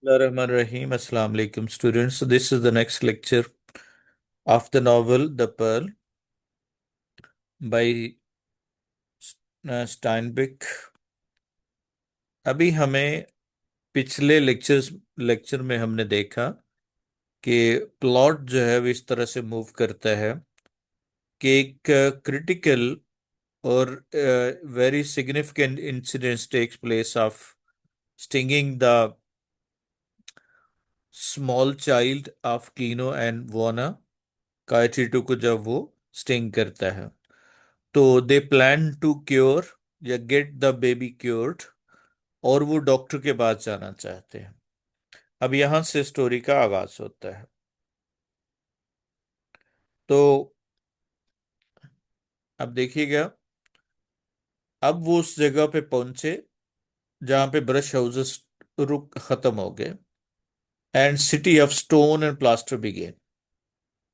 Rahim. Assalamu alaikum, students. So this is the next lecture of the novel The Pearl by Steinbeck. अभी हमें पिछले lecture में हमने देखा कि प्लॉट जो है वो इस तरह से मूव करता है कि एक क्रिटिकल और very significant incident takes place of stinging the small child of Kino and Juana Coyotito को जब वो स्टिंग करता है तो दे प्लान टू क्योर या गेट द बेबी क्योर्ड और वो डॉक्टर के पास जाना चाहते हैं। अब यहां से स्टोरी का आगाज होता है। तो अब देखिएगा, अब वो उस जगह पे पहुंचे जहां पे ब्रश हाउसेस रुक खत्म हो गए and city of stone and plaster began.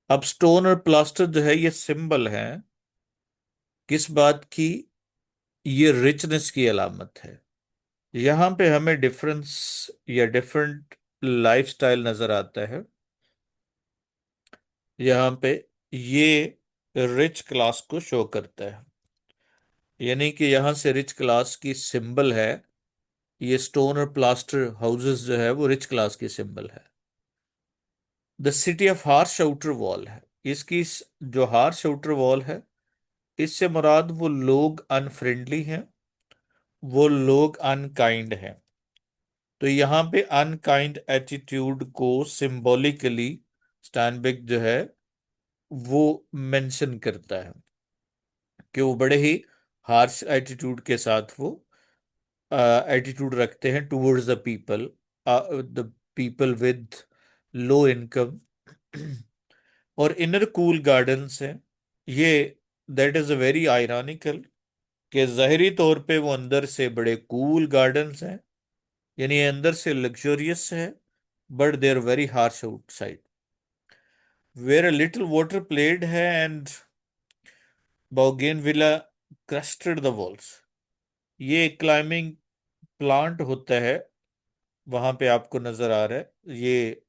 अब स्टोन और प्लास्टर जो है ये सिंबल है किस बात की? ये रिचनेस की अलामत है। यहाँ पे हमें डिफरेंस या डिफरेंट लाइफस्टाइल नजर आता है। यहाँ पे ये रिच क्लास को शो करता है, यानी कि यहाँ से रिच क्लास की सिंबल है। ये स्टोन और प्लास्टर हाउसेस जो है वो रिच क्लास की सिंबल है। The city of harsh outer wall है। इसकी जो हार्श आउटर वॉल है, इससे मुराद वो लोग अनफ्रेंडली हैं, वो लोग अनकाइंड हैं। तो यहाँ पे अनकाइंड एटीट्यूड को सिंबॉलिकली स्टैनबेक जो है वो मेंशन करता है कि वो बड़े ही हार्श एटीट्यूड के साथ वो एटीट्यूड रखते हैं towards the people with low income. और इनर कूल गार्डन्स हैं ये। That is a very ironical कि ज़ाहिरी तौर पे वो अंदर से बड़े कूल गार्डन्स हैं, यानी ये अंदर से लग्जरियस है, but they are very harsh outside. Where a little water played है and bougainvillea crusted the walls. ये क्लाइंबिंग प्लांट होता है, वहां पे आपको नजर आ रहा है ये।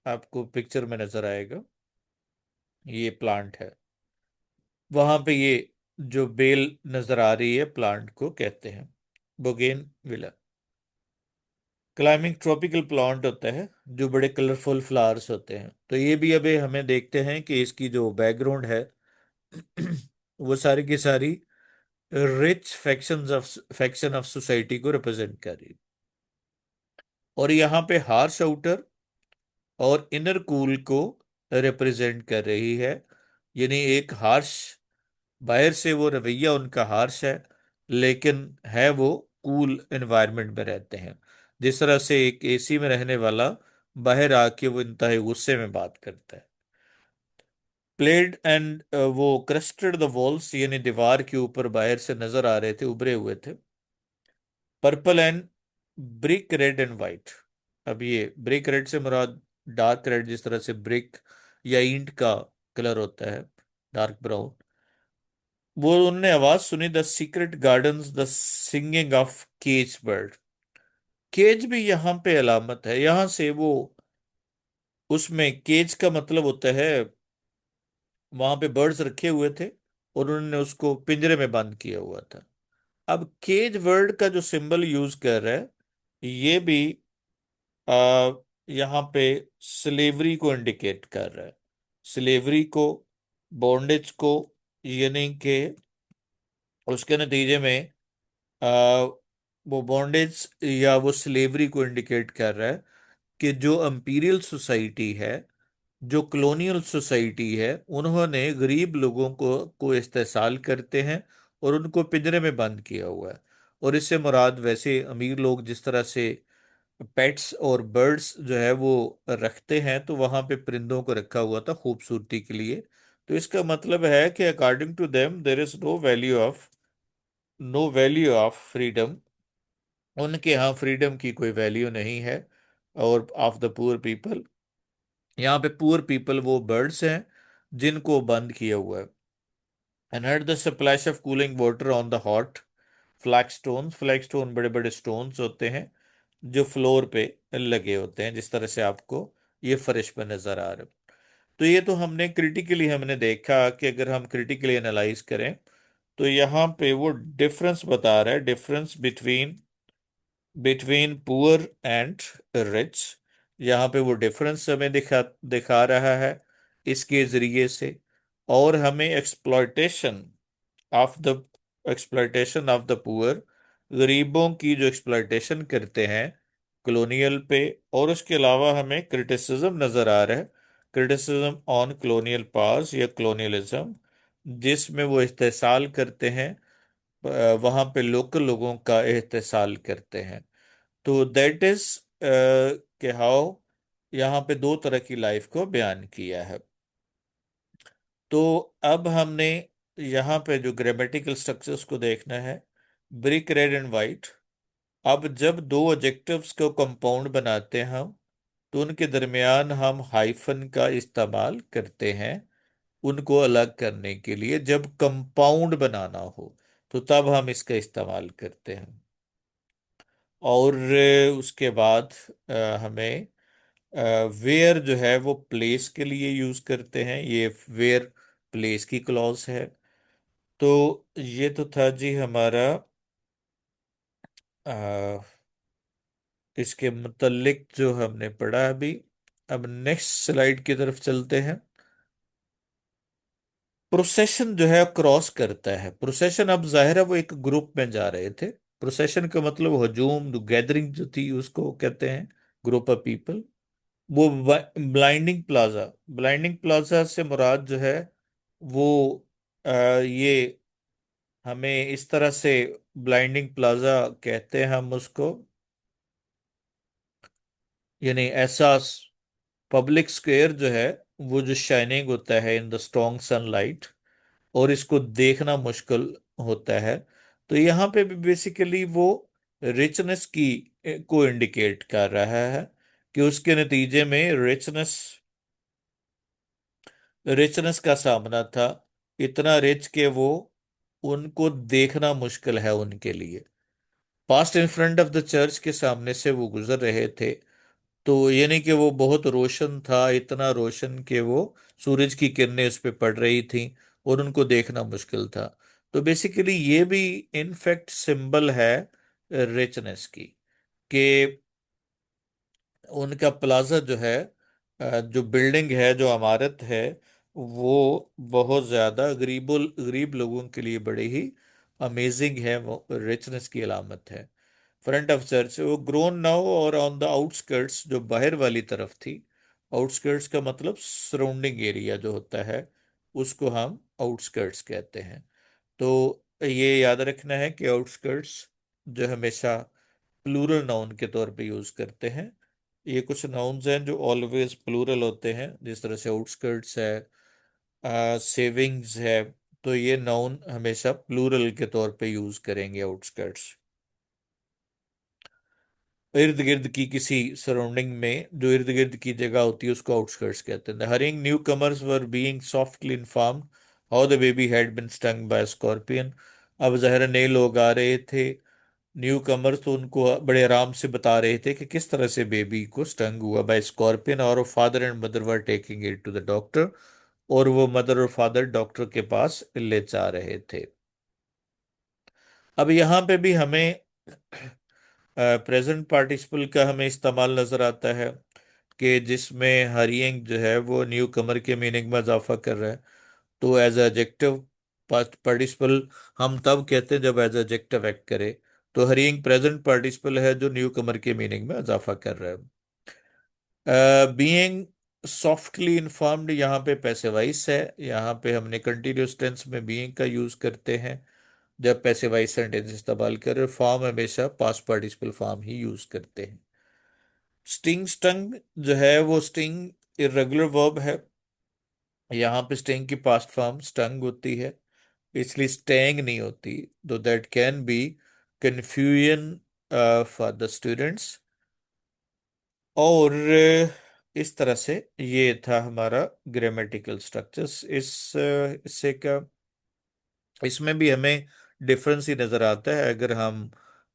आपको पिक्चर में नजर आएगा, ये प्लांट है। वहां पे ये जो बेल नजर आ रही है प्लांट को कहते हैं Borgohain villa. Climbing tropical plant होता है जो बड़े कलरफुल फ्लावर्स होते हैं। तो ये भी अभी हमें देखते हैं कि इसकी जो बैकग्राउंड है वो सारी की सारी रिच फैक्शन ऑफ सोसाइटी को रिप्रेजेंट कर रही है। और यहाँ पे हार्श आउटर और इनर कूल को रिप्रेजेंट कर रही है, यानी एक हार्श, बाहर से वो रवैया उनका हार्श है, लेकिन है वो कूल एनवायरनमेंट में रहते हैं। जिस तरह से एक एसी में रहने वाला बाहर आके वो इंतहाई गुस्से में बात करता है। प्लेड एंड वो क्रस्टेड द वॉल्स, यानी दीवार के ऊपर बाहर से नजर आ रहे थे, उभरे हुए थे। Purple and brick red and white. अब ये ब्रिक रेड से मुराद डार्क रेड, जिस तरह से ब्रिक या ईंट का कलर होता है, डार्क ब्राउन। वो उनने आवाज सुनी, the secret gardens, the singing of cage bird. Cage भी यहाँ पे अलामत है। यहाँ से वो, उसमें केज का मतलब होता है वहां पे बर्ड्स रखे हुए थे और उन्होंने उसको पिंजरे में बंद किया हुआ था। अब केज वर्ड का जो सिंबल यूज कर रहा है ये भी आ, यहाँ पे स्लेवरी को इंडिकेट कर रहा है। स्लेवरी को, बॉन्डेज को, यानी कि उसके नतीजे में आ, वो बॉन्डेज या वो स्लेवरी को इंडिकेट कर रहा है कि जो इंपीरियल सोसाइटी है, जो कॉलोनियल सोसाइटी है, उन्होंने गरीब लोगों को इस्तेसाल करते हैं और उनको पिंजरे में बंद किया हुआ है। और इससे मुराद वैसे अमीर लोग जिस तरह से पेट्स और बर्ड्स जो है वो रखते हैं, तो वहां पे परिंदों को रखा हुआ था खूबसूरती के लिए। तो इसका मतलब है कि according to them there is no value of freedom. उनके यहाँ फ्रीडम की कोई वैल्यू नहीं है। और ऑफ द पुअर पीपल, यहाँ पे पुअर पीपल वो बर्ड्स हैं जिनको बंद किया हुआ है। And heard the splash of cooling water on the hot flagstone. Flagstone बड़े बड़े स्टोन्स होते हैं जो फ्लोर पे लगे होते हैं, जिस तरह से आपको ये फर्श पर नजर आ रहा है। तो ये तो हमने क्रिटिकली हमने देखा कि अगर हम क्रिटिकली एनालाइज करें तो यहाँ पे वो डिफरेंस बता रहा है, difference between between poor and rich. यहाँ पे वो डिफरेंस हमें दिखा रहा है इसके जरिए से। और हमें of the exploitation of the poor, गरीबों की जो एक्सप्लॉयटेशन करते हैं कॉलोनियल पे। और उसके अलावा हमें क्रिटिसिज्म नजर आ रहा है, क्रिटिसिज्म ऑन कॉलोनियल पास या कॉलोनियलिज्म, जिसमें वो इस्तेसाल करते हैं, वहां पे लोकल लोगों का इस्तेसाल करते हैं। तो दैट इज कि हाउ यहाँ पे दो तरह की लाइफ को बयान किया है। तो अब हमने यहाँ पे जो ग्रामेटिकल स्ट्रक्चर्स को देखना है, ब्रिक, रेड एंड वाइट। अब जब दो एडजेक्टिव्स को कंपाउंड बनाते हैं हम, तो उनके दरमियान हम हाइफन का इस्तेमाल करते हैं उनको अलग करने के लिए। जब कंपाउंड बनाना हो तो तब हम इसका इस्तेमाल करते हैं। और उसके बाद हमें वेयर जो है वो प्लेस के लिए यूज करते हैं, ये वेयर प्लेस की क्लॉज है। तो ये तो था जी हमारा अ, इसके मुतल्लिक जो हमने पढ़ा अभी। अब नेक्स्ट स्लाइड की तरफ चलते हैं। प्रोसेशन जो है क्रॉस करता है। प्रोसेशन, अब जाहिर है वो एक ग्रुप में जा रहे थे। प्रोसेशन का मतलब हजूम, गैदरिंग जो थी उसको कहते हैं, ग्रुप ऑफ पीपल। वो ब्लाइंडिंग प्लाजा, ब्लाइंडिंग प्लाजा से मुराद जो है वो ये हमें इस तरह से ब्लाइंडिंग प्लाजा कहते हैं हम उसको, यानी ऐसा पब्लिक स्क्वायर जो है वो जो शाइनिंग होता है इन द स्ट्रॉन्ग सनलाइट, और इसको देखना मुश्किल होता है। तो यहाँ पे भी बेसिकली वो रिचनेस की को इंडिकेट कर रहा है कि उसके नतीजे में रिचनेस रिचनेस का सामना था, इतना रिच के वो उनको देखना मुश्किल है उनके लिए। Past in front of the church के सामने से वो गुजर रहे थे, तो यानी कि वो बहुत रोशन था, इतना रोशन कि वो सूरज की किरणें उस पर पड़ रही थी और उनको देखना मुश्किल था। तो बेसिकली ये भी इनफैक्ट सिंबल है रिचनेस की, कि उनका प्लाजा जो है, जो बिल्डिंग है, जो इमारत है, वो बहुत ज्यादा गरीब लोगों के लिए बड़ी ही अमेजिंग है, वो रिचनेस की अलामत है। फ्रंट ऑफ चर्च वो ग्रोन नाउ, और ऑन द आउटस्कर्ट्स जो बाहर वाली तरफ थी। आउटस्कर्ट्स का मतलब सराउंडिंग एरिया जो होता है, उसको हम आउटस्कर्ट्स कहते हैं। तो ये याद रखना है कि आउटस्कर्ट्स जो हमेशा प्लूरल नाउन के तौर पे यूज करते हैं। ये कुछ नाउन्स हैं जो ऑलवेज प्लूरल होते हैं, जिस तरह से आउटस्कर्ट्स है, सेविंग्स है। तो ये नाउन हमेशा प्लूरल के तौर पे यूज करेंगे आउटस्कर्ट्स। इर्द गिर्द की किसी सराउंडिंग में, जो इर्द गिर्द की जगह होती है उसको आउटस्कर्ट्स कहते हैं। Hurrying newcomers were being softly informed how the baby had been stung by scorpion. अब ज़ाहिर है नए लोग आ रहे थे, न्यू कमर्स, तो उनको बड़े आराम से बता रहे थे कि किस तरह से बेबी को स्टंग हुआ बाय स्कॉर्पियन, और father and mother were taking it to the doctor. और वो मदर और फादर डॉक्टर के पास ले जा रहे थे। अब यहाँ पे भी हमें प्रेजेंट पार्टिसिपल का हमें इस्तेमाल नजर आता है, कि जिसमें हरियंग जो है वो न्यू कमर के मीनिंग में इजाफा कर रहा है। तो एज एडजेक्टिव पार्टिसिपल हम तब कहते हैं जब एज एडजेक्टिव एक्ट करे। तो हरियंग प्रेजेंट पार्टिसिपल है जो न्यू कमर के मीनिंग में इजाफा कर रहा है। बीइंग सॉफ्टली इन्फॉर्म्ड यहाँ पे पैसिवाइज है। यहाँ पे हमने कंटिन्यूस टेंस में बीइंग का यूज करते हैं जब पैसिवाइज सेंटेंस इस्तेमाल कर, फॉर्म हमेशा पास्ट पार्टिसिपल फॉर्म ही यूज करते हैं। स्टिंग, स्टंग जो है वो स्टिंग इर्रेगुलर वर्ब है। यहाँ पे स्टिंग की पास्ट फॉर्म स्टंग होती है, इसलिए स्टेंग नहीं होती। तो that can be confusion for the students. और इस तरह से ये था हमारा ग्रामेटिकल स्ट्रक्चर्स। इससे का इसमें भी हमें डिफरेंस ही नजर आता है। अगर हम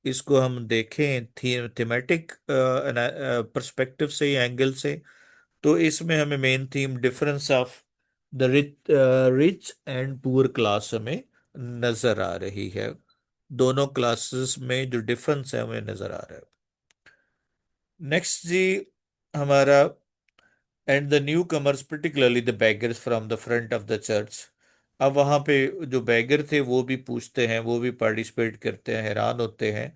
इसको हम देखें थीमेटिक पर्सपेक्टिव से या एंगल से, तो इसमें हमें main theme difference of the rich and poor class हमें नजर आ रही है। दोनों क्लासेस में जो डिफरेंस है हमें नजर आ रहा है। नेक्स्ट जी हमारा, and the new commerce particularly the beggars from the front of the church. अब वहां पे जो बैगर थे वो भी पूछते हैं, वो भी पार्टिसिपेट करते हैं, हैरान होते हैं।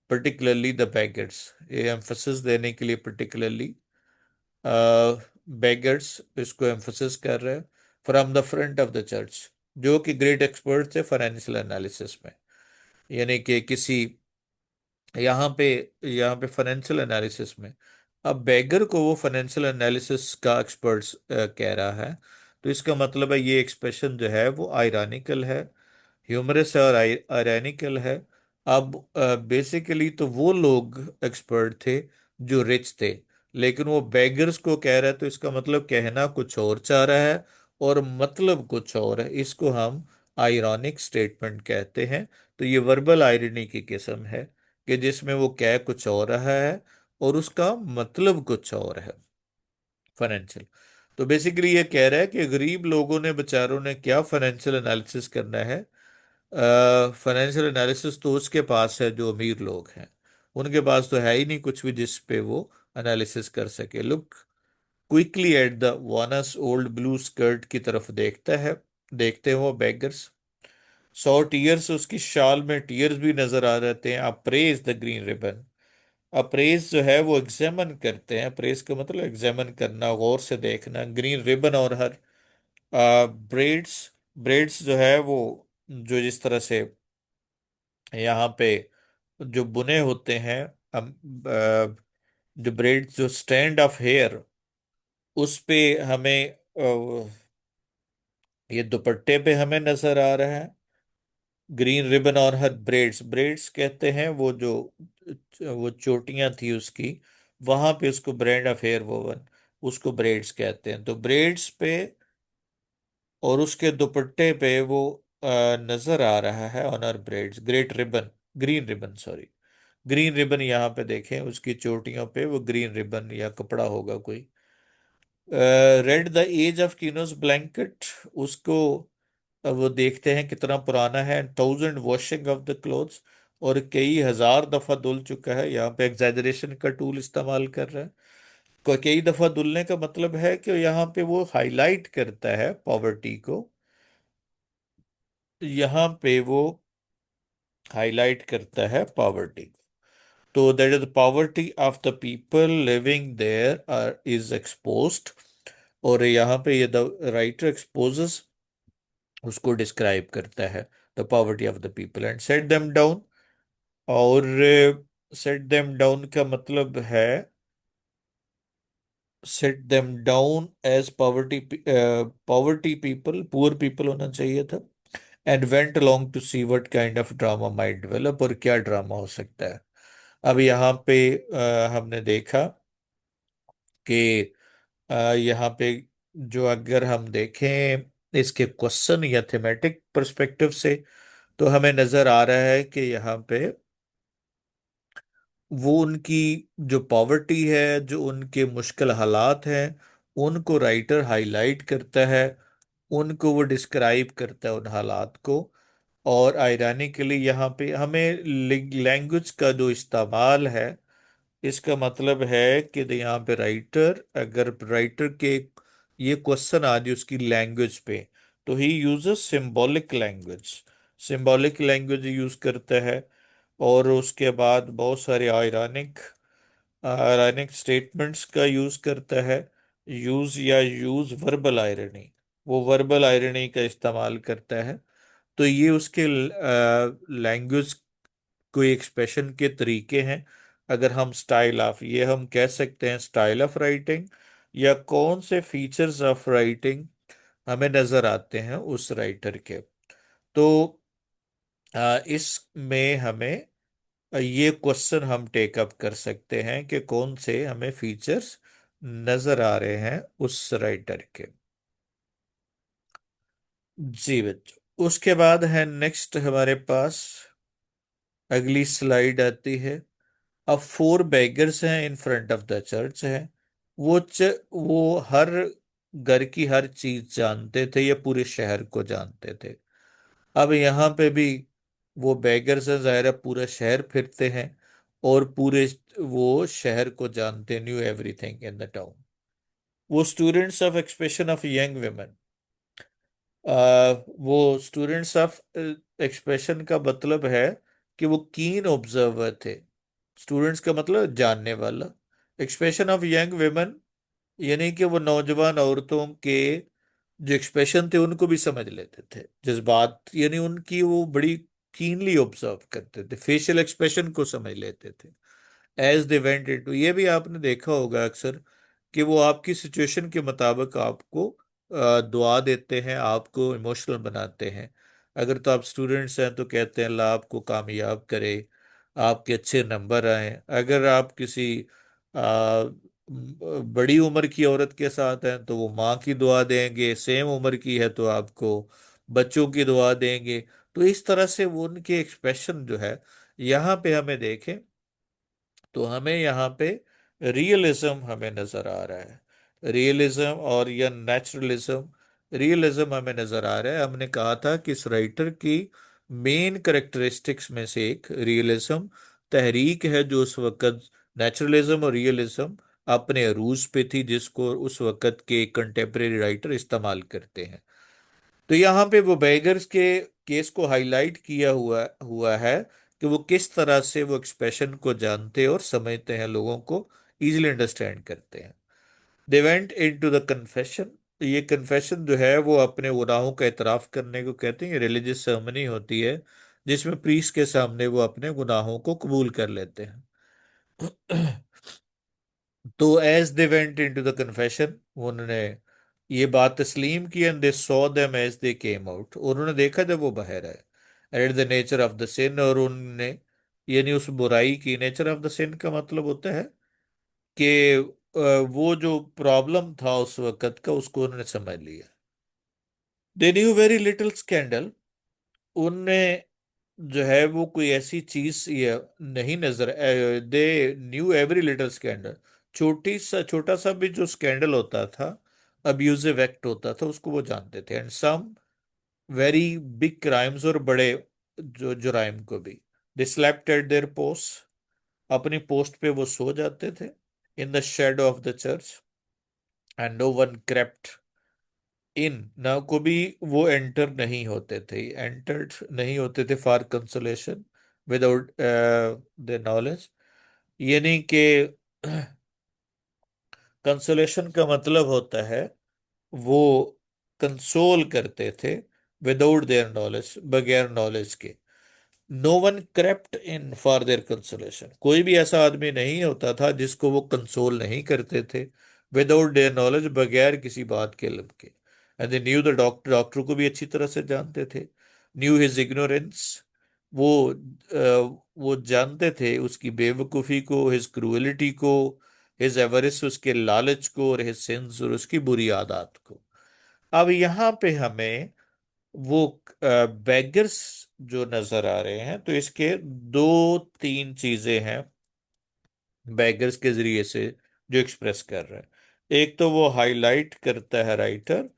पर्टिकुलरली द बेगर्स, ये एम्फोसिस देने के लिए पर्टिकुलरली बेगर्स इसको एम्फोसिस कर रहे हैं। From the front of the church, जो कि ग्रेट एक्सपर्ट थे फाइनेंशियल एनालिसिस में, यानी कि किसी यहाँ पे फाइनेंशियल एनालिसिस में। अब बेगर को वो फाइनेंशियल एनालिसिस का एक्सपर्ट कह रहा है, तो इसका मतलब है ये एक्सप्रेशन जो है वो आयरानिकल है, ह्यूमरस है और आयरैनिकल है। अब बेसिकली तो वो लोग एक्सपर्ट थे जो रिच थे, लेकिन वो बेगर्स को कह रहा है, तो इसका मतलब कहना कुछ और चाह रहा है और मतलब कुछ और है। इसको हम आयरॉनिक स्टेटमेंट कहते हैं। तो ये वर्बल आयरनी की किस्म है कि जिसमें वो कह कुछ और रहा है और उसका मतलब कुछ और है, फाइनेंशियल। तो बेसिकली ये कह रहा है कि गरीब लोगों ने, बेचारों ने क्या फाइनेंशियल एनालिसिस करना है। फाइनेंशियल एनालिसिस तो उसके पास है जो अमीर लोग हैं, उनके पास तो है ही नहीं कुछ भी जिस पे वो एनालिसिस कर सके। Look quickly at the Juana's old blue skirt की तरफ देखते हैं वो बेगर्स। 100 टीयर्स, उसकी शाल में टीयर्स भी नजर आ रहते हैं। Apprise the green ribbon, apprise जो है वो एग्जामिन करते हैं, अप्रेज का मतलब एग्जामिन करना, गौर से देखना। ग्रीन रिबन और हर ब्रेड्स, ब्रेड्स जो है वो जो जिस तरह से यहाँ पे जो बुने होते हैं, जो ब्रेड जो स्टैंड ऑफ हेयर उस पे हमें ये दुपट्टे पे हमें नजर आ रहा है। ग्रीन रिबन और हर ब्रेड्स, ब्रेड्स कहते हैं वो चोटियां थी उसकी, वहां पे उसको ब्रेड ऑफ हेयर वोवन, उसको ब्रेड्स कहते हैं। तो ब्रेड्स पे और उसके दुपट्टे पे वो नजर आ रहा है honour breads, great ribbon, green ribbon sorry, green ribbon यहाँ पे देखें उसकी चोटियों पे वो ग्रीन रिबन या कपड़ा होगा कोई। Red the edge of Kino's blanket, उसको वो देखते हैं कितना पुराना है। 1000 वॉशिंग ऑफ द क्लोथ्स, और कई हजार दफा धुल चुका है। यहाँ पे एग्जैजरेशन का टूल इस्तेमाल कर रहा है। कई दफा धुलने का मतलब है कि यहाँ पे वो हाईलाइट करता है पॉवर्टी को, यहाँ पे वो हाईलाइट करता है पॉवर्टी। तो that is poverty of the people living there are is exposed, और यहाँ पे ये द राइटर एक्सपोजेस उसको डिस्क्राइब करता है, the poverty of the people and set them down. और सेट देम डाउन का मतलब है set them down as poverty, poverty people, poor people होना चाहिए था। And went along to see what kind of drama might develop, और क्या drama हो सकता है। अब यहाँ पे हमने देखा कि यहाँ पे जो अगर हम देखें इसके क्वेश्चन या थेमेटिक पर्सपेक्टिव से, तो हमें नजर आ रहा है कि यहाँ पे वो उनकी जो पॉवर्टी है, जो उनके मुश्किल हालात हैं, उनको राइटर हाईलाइट करता है, उनको वो डिस्क्राइब करता है उन हालात को। और आयरानिकली यहाँ पे हमें लैंग्वेज का जो इस्तेमाल है, इसका मतलब है कि यहाँ पे राइटर, अगर राइटर के ये क्वेश्चन आ जाए उसकी लैंग्वेज पे, तो he uses symbolic language, symbolic language use करता है। और उसके बाद बहुत सारे आयरानिक आयरानिक स्टेटमेंट्स का यूज करता है। यूज वर्बल आयरनी, वो वर्बल आयरनी का इस्तेमाल करता है। तो ये उसके लैंग्वेज कोई एक्सप्रेशन के तरीके हैं। अगर हम स्टाइल ऑफ, ये हम कह सकते हैं स्टाइल ऑफ राइटिंग, या कौन से फीचर्स ऑफ राइटिंग हमें नजर आते हैं उस राइटर के। तो इसमें हमें ये क्वेश्चन हम टेकअप कर सकते हैं कि कौन से हमें फीचर्स नजर आ रहे हैं उस राइटर के। जी बच्चों, उसके बाद है नेक्स्ट हमारे पास अगली स्लाइड आती है। अब फोर बेगर्स हैं in front of the church है। वो हर घर की हर चीज जानते थे, ये पूरे शहर को जानते थे। अब यहाँ पे भी वो बेगर्स हैं, जाहिर है पूरा शहर फिरते हैं और पूरे वो शहर को जानते, knew everything in the town. वो students of expression of young women. वो स्टूडेंट्स ऑफ एक्सप्रेशन का मतलब है कि वो कीन ऑब्जर्वर थे। स्टूडेंट्स का मतलब जानने वाला। एक्सप्रेशन ऑफ यंग वेमेन यानी कि वो नौजवान औरतों के जो एक्सप्रेशन थे उनको भी समझ लेते थे, जज्बात यानी उनकी वो बड़ी कीनली ऑब्जर्व करते थे, फेशियल एक्सप्रेशन को समझ लेते थे। एज दे वेंट इनटू, ये भी आपने देखा होगा अक्सर कि वो आपकी सिचुएशन के मुताबिक आपको दुआ देते हैं, आपको इमोशनल बनाते हैं। अगर तो आप स्टूडेंट्स हैं तो कहते हैं अल्लाह आपको कामयाब करे, आपके अच्छे नंबर आए। अगर आप किसी बड़ी उम्र की औरत के साथ हैं तो वो माँ की दुआ देंगे, सेम उम्र की है तो आपको बच्चों की दुआ देंगे। तो इस तरह से वो उनके एक्सप्रेशन जो है, यहाँ पे हमें देखें तो हमें यहाँ पे रियलिज्म हमें नजर आ रहा है। रियलिज्म और या नेचुरलिज्म। रियलिज्म हमें नजर आ रहा है। हमने कहा था कि इस राइटर की मेन करेक्टरिस्टिक्स में से एक रियलिज्म तहरीक है जो उस वक्त नेचुरलिज्म और रियलिज्म अपने अरूज पे थी, जिसको उस वक्त के कंटेम्प्रेरी राइटर इस्तेमाल करते हैं। तो यहाँ पे वो बेगर्स के केस को हाईलाइट किया हुआ हुआ है कि वो किस तरह से वो एक्सप्रेशन को जानते और समझते हैं, लोगों को इजीली अंडरस्टैंड करते हैं। दे वेंट इनटू द कन्फेशन। ये कन्फेशन जो है वो अपने गुनाहों का इतराफ करने को कहते हैं। रिलीजियस सेरेमनी होती है जिसमें प्रीस्ट के सामने वो अपने गुनाहों को कबूल कर लेते हैं। तो as they went into the confession, उन्होंने ये बात तस्लीम की। And they saw them as they came out, उन्होंने देखा जब वो बाहर आए। At the nature of the sin, और उनने यानी उस बुराई की, नेचर ऑफ द सिन का मतलब होता है कि वो जो प्रॉब्लम था उस वक्त का उसको उन्होंने समझ लिया। They knew very little scandal, उनने जो है वो कोई ऐसी चीज ये नहीं नजर। They knew every little scandal, छोटा सा भी जो स्कैंडल होता था, अब्यूजिव एक्ट होता था, उसको वो जानते थे। And some very big crimes, और बड़े जो जुराइम को भी। They slept at their post, अपनी पोस्ट पे वो सो जाते थे। In the shadow of the church, and no one crept in, ना को भी वो एंटर नहीं होते थे, एंटर्ड नहीं होते थे for consolation without the knowledge. यानी कि कंसोलेशन का मतलब होता है वो कंसोल करते थे विदाउट देयर नॉलेज, बगैर नॉलेज के। No one crept in for their consolation, कोई भी ऐसा आदमी नहीं होता था जिसको वो कंसोल नहीं करते थे विदाउट देयर नॉलेज, बगैर किसी बात के इल्म के। And they knew the doctor, doctor को भी अच्छी तरह से जानते थे। न्यू हिज इग्नोरेंस, वो वो जानते थे उसकी बेवकूफ़ी को, हिज क्रूएलिटी को, हिज एवरिस उसके लालच को, और हिज सिंस और उसकी बुरी आदत को। अब यहाँ पे हमें वो बेगर्स जो नजर आ रहे हैं, तो इसके दो तीन चीजें हैं बेगर्स के जरिए से जो एक्सप्रेस कर रहे हैं। एक तो वो हाईलाइट करता है राइटर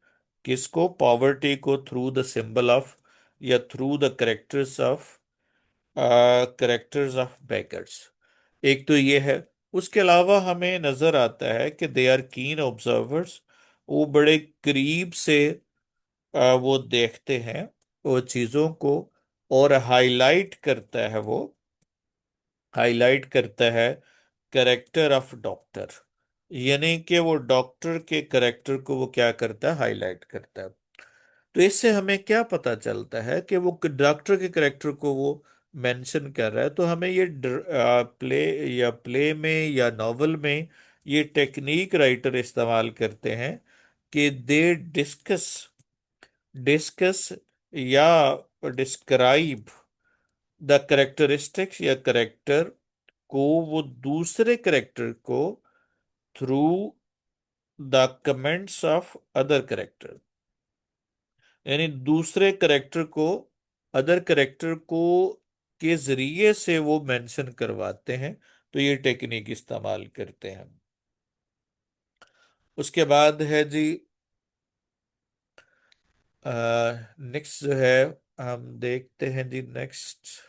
किसको, पॉवर्टी को, थ्रू द सिंबल ऑफ या through the characters of beggars. एक तो ये है। उसके अलावा हमें नजर आता है कि दे आर कीन ऑब्जर्वर्स, वो बड़े करीब से वो देखते हैं वो चीजों को, और हाईलाइट करता है करेक्टर ऑफ डॉक्टर, यानी कि वो डॉक्टर के करेक्टर को वो क्या करता है, हाईलाइट करता है। तो इससे हमें क्या पता चलता है कि वो डॉक्टर के करेक्टर को वो मेंशन कर रहा है। तो हमें ये प्ले में या नॉवल में ये टेक्निक राइटर इस्तेमाल करते हैं कि दे डिस्कस डिस्कस या डिस्क्राइब द करेक्टरिस्टिक्स या करेक्टर को, वो दूसरे करेक्टर को through the comments of other character, यानी दूसरे करेक्टर को, अदर करेक्टर को के जरिए से वो मेंशन करवाते हैं, तो ये टेक्निक इस्तेमाल करते हैं। उसके बाद है जी, नेक्स्ट जो है, हम देखते हैं जी नेक्स्ट।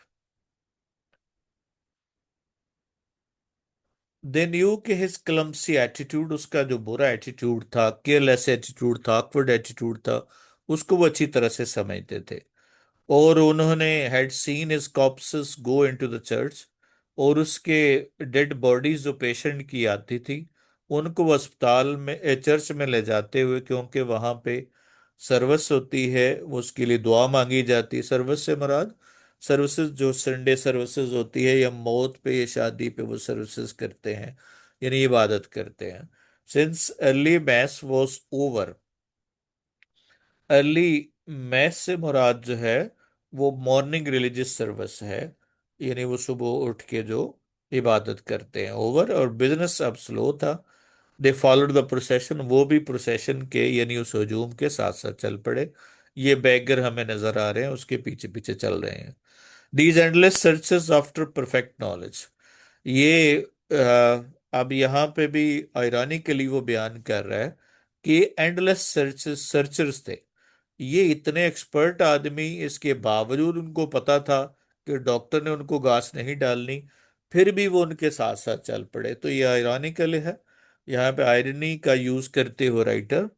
दे न्यू कि हिज क्लमसी एटीट्यूड, उसका जो बुरा एटीट्यूड था, केयरलेस एटीट्यूड था, awkward एटीट्यूड था, उसको वो अच्छी तरह से समझते थे। और उन्होंने had seen his corpses go into the church, और उसके डेड बॉडीज जो पेशेंट की आती थी, उनको वो अस्पताल में चर्च में ले जाते हुए, क्योंकि वहां पे सर्विस होती है, वो उसके लिए दुआ मांगी जाती है। सर्विस से मुराद सर्विसेज जो संडे सर्विसेज होती है, या मौत पे या शादी पे वो सर्विसेज करते हैं, यानी इबादत करते हैं। Since early mass was over, early mass से मुराद जो है वो मॉर्निंग रिलीजियस सर्विस है, यानी वो सुबह उठ के जो इबादत करते हैं, ओवर। और बिजनेस अब स्लो था। दे फॉलोड द प्रोसेशन, वो भी प्रोसेशन के यानी उस हजूम के साथ साथ चल पड़े। ये बैगर हमें नजर आ रहे हैं, उसके पीछे पीछे चल रहे हैं। These endless searches after perfect knowledge, ये अब यहाँ पे भी आयरानिकली वो बयान कर रहा है कि एंडलेस सर्चर्स थे। ये इतने एक्सपर्ट आदमी, इसके बावजूद उनको पता था कि डॉक्टर ने उनको घास नहीं डालनी, फिर भी वो उनके साथ साथ चल पड़े। तो ये आयरॉनिकल है। यहाँ पे आयरनी का यूज करते हुए राइटर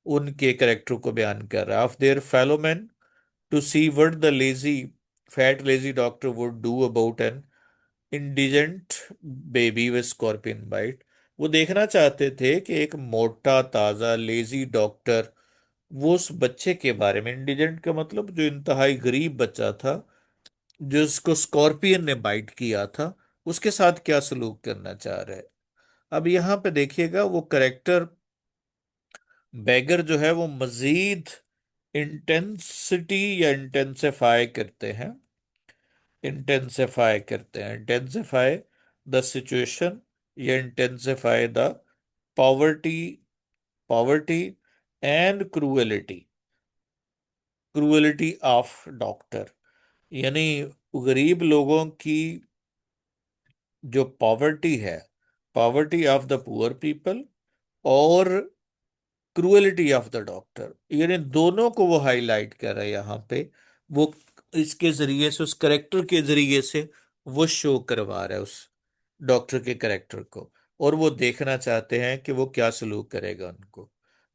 उनके करेक्टर को बयान कर रहा है। Of their fellow man to see what the lazy fat lazy doctor would do about an indigent baby with scorpion bite. वो देखना चाहते थे कि एक मोटा ताजा लेजी डॉक्टर वो उस बच्चे के बारे में, इंडिजेंट का मतलब जो इंतहाई गरीब बच्चा था, जिसको स्कॉर्पियन ने बाइट किया था, उसके साथ क्या सलूक करना चाह रहे हैं। अब यहाँ पे देखिएगा वो करेक्टर बैगर जो है वो मजीद इंटेंसिटी या इंटेंसिफाई द सिचुएशन, या intensify the poverty poverty and cruelty of doctor, यानी गरीब लोगों की जो पॉवर्टी है, poverty of the poor people, और क्रूएलिटी ऑफ द डॉक्टर, यानी दोनों को वो हाईलाइट कर रहा है यहाँ पे। वो इसके जरिए से, उस करेक्टर के जरिए से वो शो करवा रहा है उस डॉक्टर के करेक्टर को, और वो देखना चाहते हैं कि वो क्या सलूक करेगा उनको।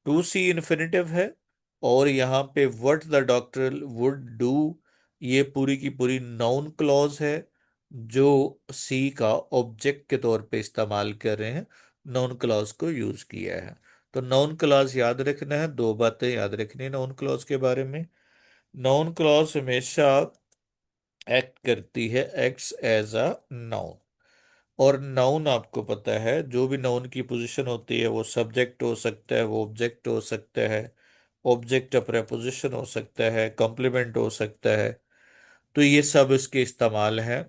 टू सी इन्फिनेटिव है, और यहाँ पे what the doctor would do, ये पूरी की पूरी नाउन क्लॉज है, जो सी का ऑब्जेक्ट के तौर पे इस्तेमाल कर रहे हैं, नाउन क्लॉज को यूज किया है। तो नाउन क्लॉज याद रखना है, दो बातें याद रखनी है नाउन क्लॉज के बारे में। नाउन क्लॉज हमेशा एक्ट करती है, एक्ट्स एज अ नाउन। और नाउन आपको पता है, जो भी नाउन की पोजीशन होती है, वो सब्जेक्ट हो सकता है, वो ऑब्जेक्ट हो सकता है, ऑब्जेक्ट प्रेपोजिशन हो सकता है, कॉम्प्लीमेंट हो सकता है। तो ये सब इसके इस्तेमाल हैं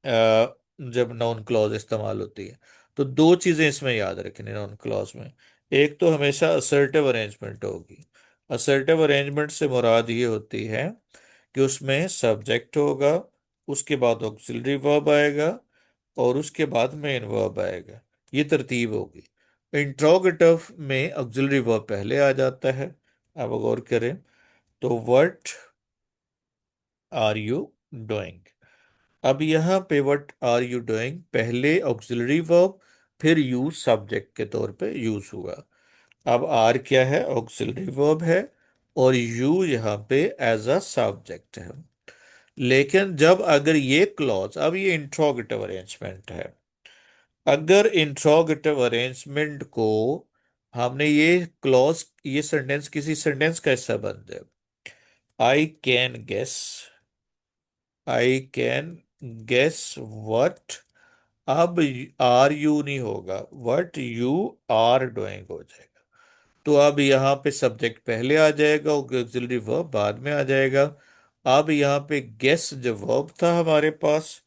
जब नाउन क्लॉज इस्तेमाल होती है। तो दो चीजें इसमें याद रखनी नाउन क्लॉज में। एक तो हमेशा असर्टिव अरेंजमेंट होगी। असर्टिव अरेंजमेंट से मुराद ये होती है कि उसमें सब्जेक्ट होगा, उसके बाद ऑक्सिलरी वर्ब आएगा, और उसके बाद मेन वर्ब आएगा। ये तरतीब होगी। इंट्रोगेटिव में ऑक्सिलरी वर्ब पहले आ जाता है। अब गौर करें, तो व्हाट आर यू डूइंग, अब यहाँ पे व्हाट आर यू डूइंग पहले ऑक्सिलरी वर्ब, फिर यू सब्जेक्ट के तौर पे यूज हुआ। अब आर क्या है, ऑक्सिलरी वर्ब है, और यू यहाँ पे एज अ सब्जेक्ट है। लेकिन जब अगर ये क्लॉज, अब ये इंट्रोगेटिव अरेंजमेंट है, अगर इंट्रोगेटिव अरेंजमेंट को हमने ये क्लॉज, ये सेंटेंस किसी सेंटेंस का हिस्सा बन जाए, I can guess, I can guess what, अब आर यू नहीं होगा, व्हाट यू आर डूइंग हो जाएगा। तो अब यहाँ पे सब्जेक्ट पहले आ जाएगा, ऑक्सिलरी वर्ब बाद में आ जाएगा। अब यहाँ पे गेस जो वर्ब था हमारे पास,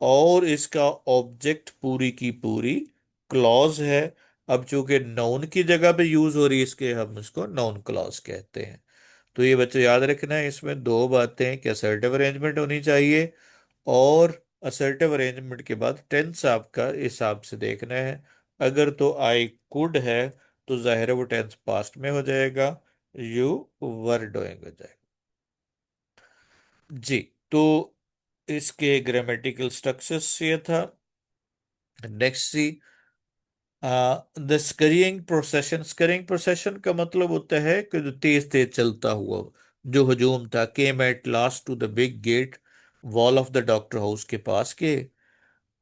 और इसका ऑब्जेक्ट पूरी की पूरी क्लॉज है। अब चूंकि नाउन की जगह पे यूज हो रही है इसके, हम इसको नाउन क्लॉज कहते हैं। तो ये बच्चों याद रखना है, इसमें दो बातें कि असर्टिव अरेंजमेंट होनी चाहिए, और असर्टिव अरेंजमेंट के बाद टेंस आपका हिसाब से देखना है। अगर तो आई कुड है तो जाहिर है वो टेंस पास्ट में हो जाएगा, यू वर डूइंग हो जाएगा। जी। तो इसके ग्रामेटिकल स्ट्रक्चर्स ये था। Next see, the scurrying procession. Scurrying procession का मतलब होता है कि जो तेज तेज चलता हुआ जो हजूम था, came at last to the big gate wall of the doctor house के पास के,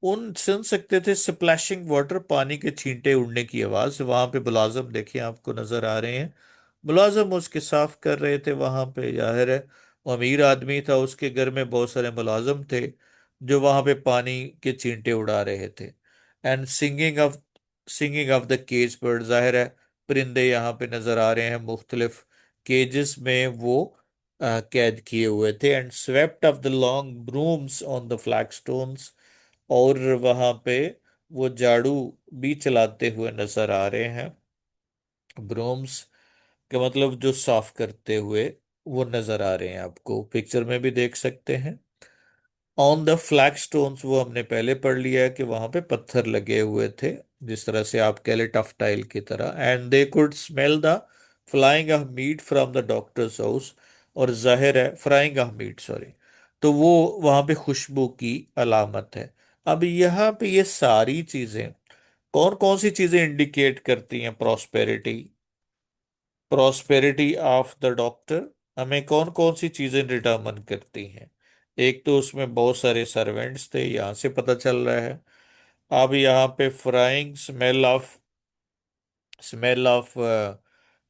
उन सुन सकते थे स्प्लैशिंग वाटर, पानी के छींटे उड़ने की आवाज। वहां पे मुलाजिम देखिए आपको नजर आ रहे हैं, मुलाजिम उसके साफ कर रहे थे वहां पे। जाहिर है वो अमीर आदमी था, उसके घर में बहुत सारे मुलाजिम थे जो वहां पे पानी के छींटे उड़ा रहे थे। And singing of the cage bird, जाहिर है परिंदे यहाँ पे नजर आ रहे हैं, मुख्तलिफ केजेस में वो कैद किए हुए थे। And swept of the long brooms on the flagstones, और वहां पे वो झाड़ू भी चलाते हुए नजर आ रहे हैं। ब्रूम्स का मतलब जो साफ करते हुए वो नजर आ रहे हैं, आपको पिक्चर में भी देख सकते हैं। ऑन द फ्लैग स्टोन्स, वो हमने पहले पढ़ लिया है कि वहां पे पत्थर लगे हुए थे, जिस तरह से आप कह ले टफ टाइल की तरह। And they could smell the flying of meat from the doctors house, और जाहिर है फ्राइंग ऑफ मीट, सॉरी, तो वो वहां पे खुशबू की अलामत है। अब यहाँ पे ये सारी चीजें कौन कौन सी चीजें इंडिकेट करती हैं prosperity, prosperity of the doctor, हमें कौन कौन सी चीजें डिटरमन करती हैं? एक तो उसमें बहुत सारे सर्वेंट्स थे, यहां से पता चल रहा है। अब यहाँ पे फ्राइंग स्मेल ऑफ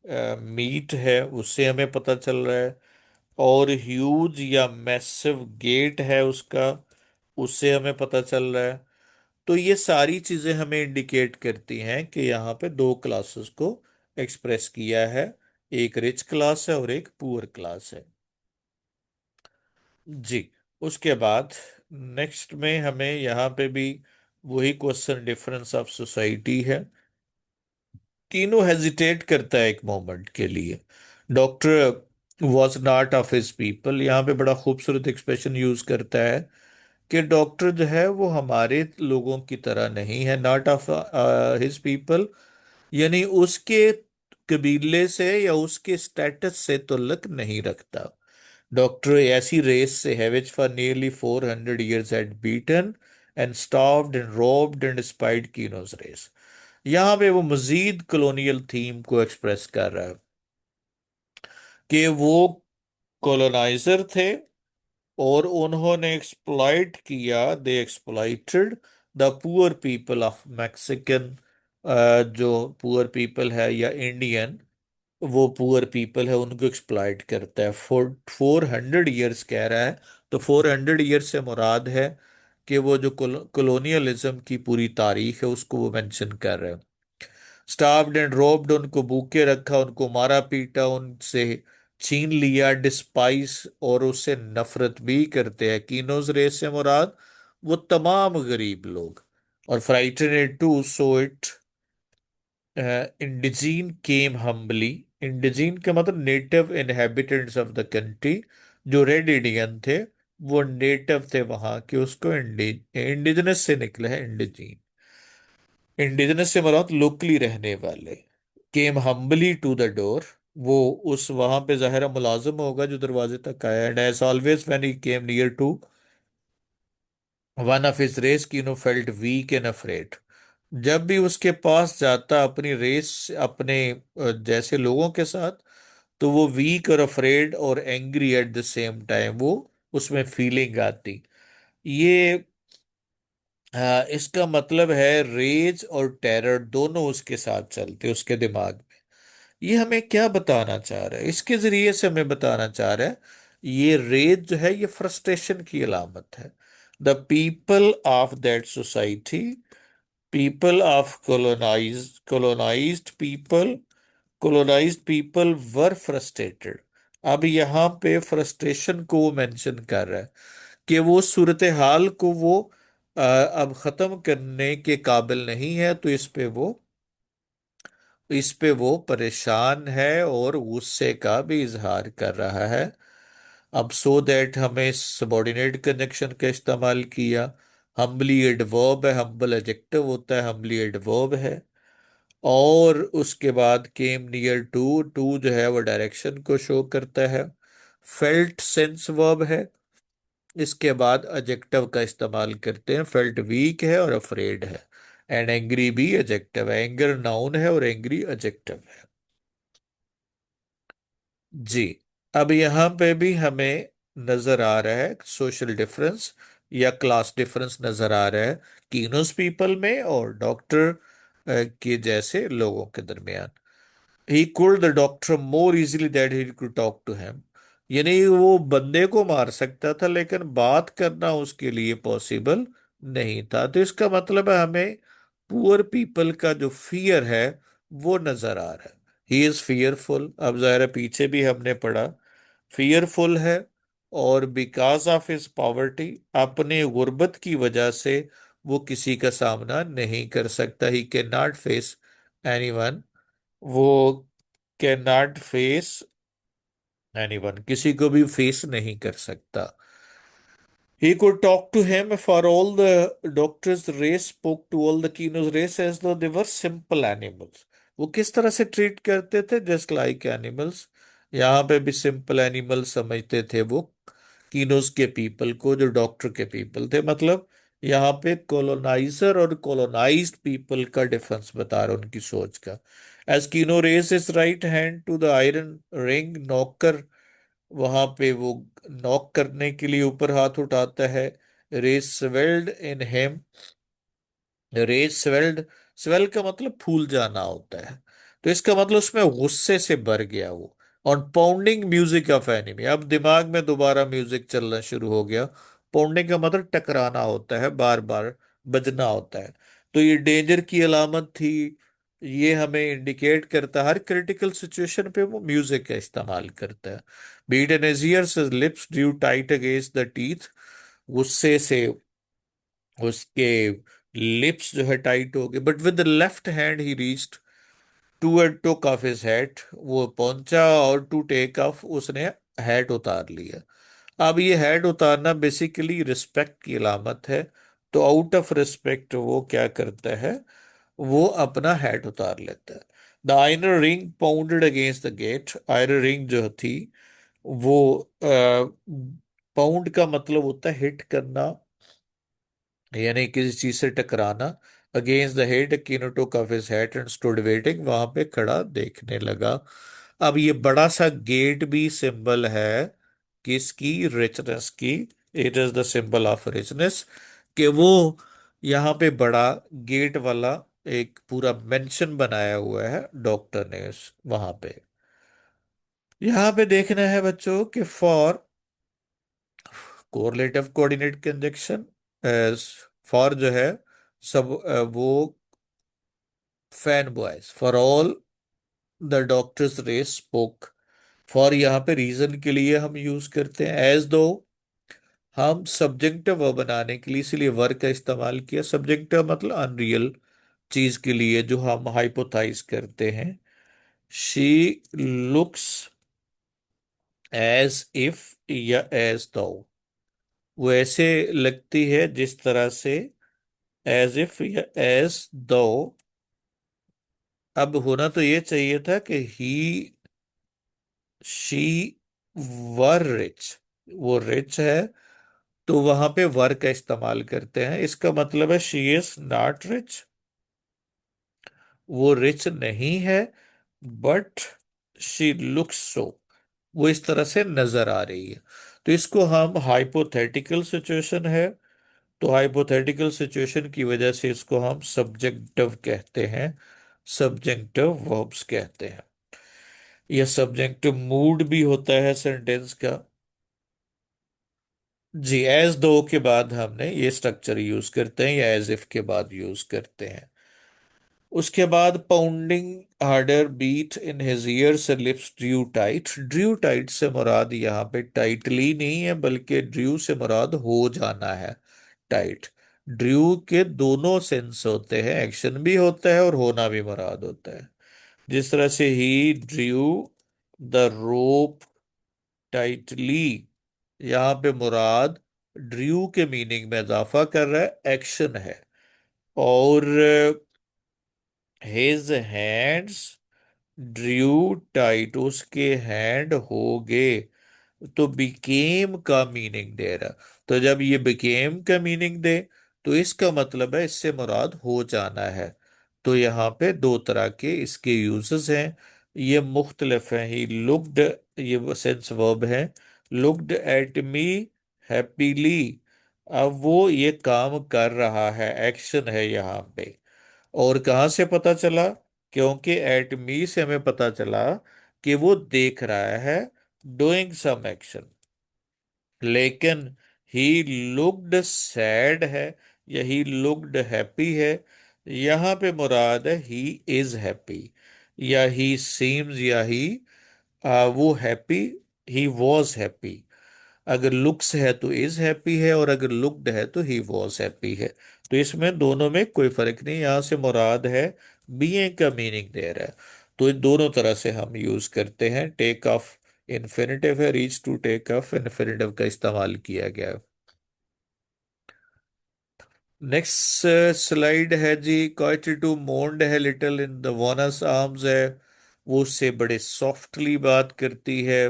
मीट है, उससे हमें पता चल रहा है। और ह्यूज या मैसिव गेट है उसका, उससे हमें पता चल रहा है। तो ये सारी चीजें हमें इंडिकेट करती हैं कि यहाँ पे दो क्लासेस को एक्सप्रेस किया है, एक रिच क्लास है और एक पुअर क्लास है। जी। उसके बाद नेक्स्ट में हमें यहाँ पे भी वही क्वेश्चन, डिफरेंस ऑफ सोसाइटी है। तीनों हेजिटेट करता है एक मोमेंट के लिए। Doctor was not of his people, यहाँ पे बड़ा खूबसूरत एक्सप्रेशन यूज करता है कि डॉक्टर जो है वो हमारे लोगों की तरह नहीं है, नॉट ऑफ हिज पीपल, यानी उसके कबीले से या उसके स्टेटस से ताल्लुक नहीं रखता। डॉक्टर ऐसी रेस से है which for nearly 400 years had beaten and starved and robbed and spied Kino's race. यहाँ पे वो मजीद कॉलोनियल थीम को एक्सप्रेस कर रहा है कि वो कॉलोनाइजर थे और उन्होंने एक्सप्लॉइट किया, they exploited the poor people of Mexican, जो पुअर पीपल है या इंडियन, वो पुअर पीपल है उनको एक्सप्लॉइट करता है। 400 years कह रहा है, तो 400 years से मुराद है कि वो जो कॉलोनियलिज्म की पूरी तारीख है उसको वो मेंशन कर रहे हैं। स्टार्व्ड एंड रोब्ड, उनको भूखे रखा, उनको मारा पीटा, उनसे छीन लिया, डिस्पाइस और उससे नफरत भी करते हैं। कीनोज रेस से मुराद वो तमाम गरीब लोग। और frighten to so it indigene came humbly. Indigene का मतलब native inhabitants of the country, जो रेड इंडियन थे वो नेटिव थे वहां के, उसको इंडिजिनस से निकला है इंडिजीन। इंडिजिनस से मुराद लोकली रहने वाले। केम हम्बली टू द डोर, वो उस वहां पे ज़ाहिर मुलाजिम होगा जो दरवाजे तक आया। And as always when he came near to one of his race, Kino felt weak and afraid. जब भी उसके पास जाता अपनी रेस, अपने जैसे लोगों के साथ, तो वो वीक और अफ्रेड और angry at the same time, वो उसमें फीलिंग आती। ये इसका मतलब है रेज और टेरर दोनों उसके साथ चलते उसके दिमाग में। ये हमें क्या बताना चाह रहा है, इसके जरिए से हमें बताना चाह रहा है ये रेज जो है ये फ्रस्ट्रेशन की अलामत है। The people of that society, people of colonized people were frustrated. अब यहाँ पे फ्रस्ट्रेशन को वो मेंशन कर रहा है कि वो सूरत हाल को वो अब खत्म करने के काबिल नहीं है, तो इस पे वो इस पे वो परेशान है और गुस्से का भी इजहार कर रहा है। अब सो दैट हमें सबॉर्डिनेट कंजंक्शन का इस्तेमाल किया। हम्बली एडवर्ब है, हम्बल एडजेक्टिव होता है, हम्बली एडवर्ब है। और उसके बाद केम नियर टू, टू जो है वो डायरेक्शन को शो करता है। फेल्ट सेंस वर्ब है। इसके बाद एडजेक्टिव का इस्तेमाल करते हैं, फेल्ट वीक है और अफ्रेड है। एंड एंग्री भी एडजेक्टिव है, एंगर नाउन है और एंग्री एडजेक्टिव है। जी। अब यहाँ पे भी हमें नजर आ रहा है सोशल डिफरेंस या क्लास डिफरेंस नजर आ रहा है कीनोस पीपल में और डॉक्टर के जैसे लोगों के दरमियान। He called the doctor more easily that he could talk to him. यानी वो बंदे को मार सकता था लेकिन बात करना उसके लिए पॉसिबल नहीं था। तो इसका मतलब है हमें पुअर पीपल का जो फियर है वो नजर आ रहा है। He is fearful. अब जाहिर है पीछे भी हमने पढ़ा, फियरफुल है और बिकॉज ऑफ हिज पॉवर्टी, अपने गुर्बत की वजह से वो किसी का सामना नहीं कर सकता। He can not face anyone. वो कैन नॉट फेस एनीवन, किसी को भी फेस नहीं कर सकता। He could talk to him, for all the doctor's race spoke to all the Kino's race as though they were simple animals. वो किस तरह से ट्रीट करते थे, जस्ट लाइक एनिमल्स। यहाँ पे भी सिंपल एनिमल समझते थे वो कीनोस के पीपल को, जो डॉक्टर के पीपल थे। मतलब यहाँ पे कॉलोनाइजर और कॉलोनाइज्ड पीपल का डिफरेंस बता रहा उनकी सोच का। As Kino raised his right hand to the iron ring knocker, वहां पे वो नॉक करने के लिए ऊपर हाथ उठाता है। Rage swelled in him, rage swelled, swell का मतलब फूल जाना होता है। तो इसका मतलब उसमें गुस्से से भर गया वो। और पाउंडिंग म्यूजिक ऑफ एनिमी, अब दिमाग में दोबारा म्यूजिक चलना शुरू हो गया। पाउंडिंग का मतलब टकराना होता है, बार बार बजना होता है। तो ये डेंजर की अलामत थी। ये हमें इंडिकेट करता है हर क्रिटिकल सिचुएशन पे वो म्यूजिक का इस्तेमाल करता है। Beat in his ears, his lips drew tight against the teeth, गुस्से से उसके लिप्स जो है टाइट हो गए। But with the left hand he reached to and took off his hat, वो पहुंचा और टू टेक ऑफ, उसने हैट उतार लिया। अब ये हैट उतारना बेसिकली रिस्पेक्ट की अलामत है। तो आउट ऑफ रिस्पेक्ट वो क्या करता है, वो अपना हैट उतार लेता है। The iron ring pounded against the gate, iron ring जो थी वो, पाउंड का मतलब होता है हिट करना, यानी किसी चीज से टकराना। Against the head, Kino took off his hat and stood waiting, वहां पे खड़ा देखने लगा। अब ये बड़ा सा गेट भी सिंबल है किसकी, रिचनेस की। It is the symbol of richness, कि वो यहाँ पे बड़ा गेट वाला एक पूरा मेंशन बनाया हुआ है डॉक्टर ने वहां पे। यहाँ पे देखना है बच्चों कि for correlative coordinate conjunction, for जो है सब, वो fanboys, for all the doctor's race spoke. For यहाँ पे रीजन के लिए हम यूज करते हैं। एज दो हम सब्जेक्टिव वर्ब बनाने के लिए इसलिए वर्ग का इस्तेमाल किया। सब्जेक्टिव मतलब अनरियल चीज के लिए जो हम हाइपोथाइज करते हैं। शी लुक्स एज इफ या एज दो, वो ऐसे लगती है जिस तरह से, एज इफ या एज दो। अब होना तो ये चाहिए था कि ही शी वर रिच, वो रिच है तो वहां पे वर का इस्तेमाल करते हैं। इसका मतलब है शी इज नॉट रिच, वो रिच नहीं है। बट शी लुक्स सो, वो इस तरह से नजर आ रही है। तो इसको हम हाइपोथेटिकल सिचुएशन है, तो हाइपोथेटिकल सिचुएशन की वजह से इसको हम सब्जेक्टिव कहते हैं, सब्जेक्टिव वर्ब्स कहते हैं। यह सब्जेक्टिव मूड भी होता है सेंटेंस का। जी, एज दो के बाद हमने ये स्ट्रक्चर यूज करते हैं या एज इफ के बाद यूज करते हैं। उसके बाद pounding harder beat in his ears lips drew tight, drew tight से मुराद यहाँ पे टाइटली नहीं है बल्कि ड्रू से मुराद हो जाना है। टाइट, ड्रू के दोनों सेंस होते हैं, एक्शन भी होता है और होना भी मुराद होता है। जिस तरह से ही ड्रू द रोप टाइटली, यहां पे मुराद ड्रू के मीनिंग में इजाफा कर रहा है, एक्शन है। और हिज हैंड्स ड्रू टाइट, उसके हैंड हो गए। तो बिकेम का मीनिंग दे रहा। तो जब ये बिकेम का मीनिंग दे, तो इसका मतलब है इससे मुराद हो जाना है। तो यहाँ पे दो तरह के इसके यूजेस हैं, ये मुख्तलिफ हैं। ही लुक्ड, ये सेंस वर्ब है, लुक्ड एट मी हैप्पीली। अब वो ये काम कर रहा है, एक्शन है यहाँ पे। और कहाँ से पता चला? क्योंकि एट मी से हमें पता चला कि वो देख रहा है, डूइंग सम एक्शन। लेकिन ही लुक्ड सैड है, या ही लुक्ड हैप्पी है, यहां पे मुराद है ही इज हैप्पी, या ही सीम्स, या ही वो हैप्पी, ही वॉज हैप्पी। अगर लुक्स है तो इज हैप्पी है, और अगर लुक्ड है तो ही वॉज हैप्पी है। तो इसमें दोनों में कोई फर्क नहीं, यहां से मुराद है बीइंग का मीनिंग दे रहा है। तो इन दोनों तरह से हम यूज करते हैं। टेक ऑफ इन्फिनेटिव है, reach to take off infinitive का इस्तेमाल किया गया है। नेक्स्ट स्लाइड है जी, क्वाइट टू मोन्ड है little in the Juana's arms है। वो उससे बड़े सॉफ्टली बात करती है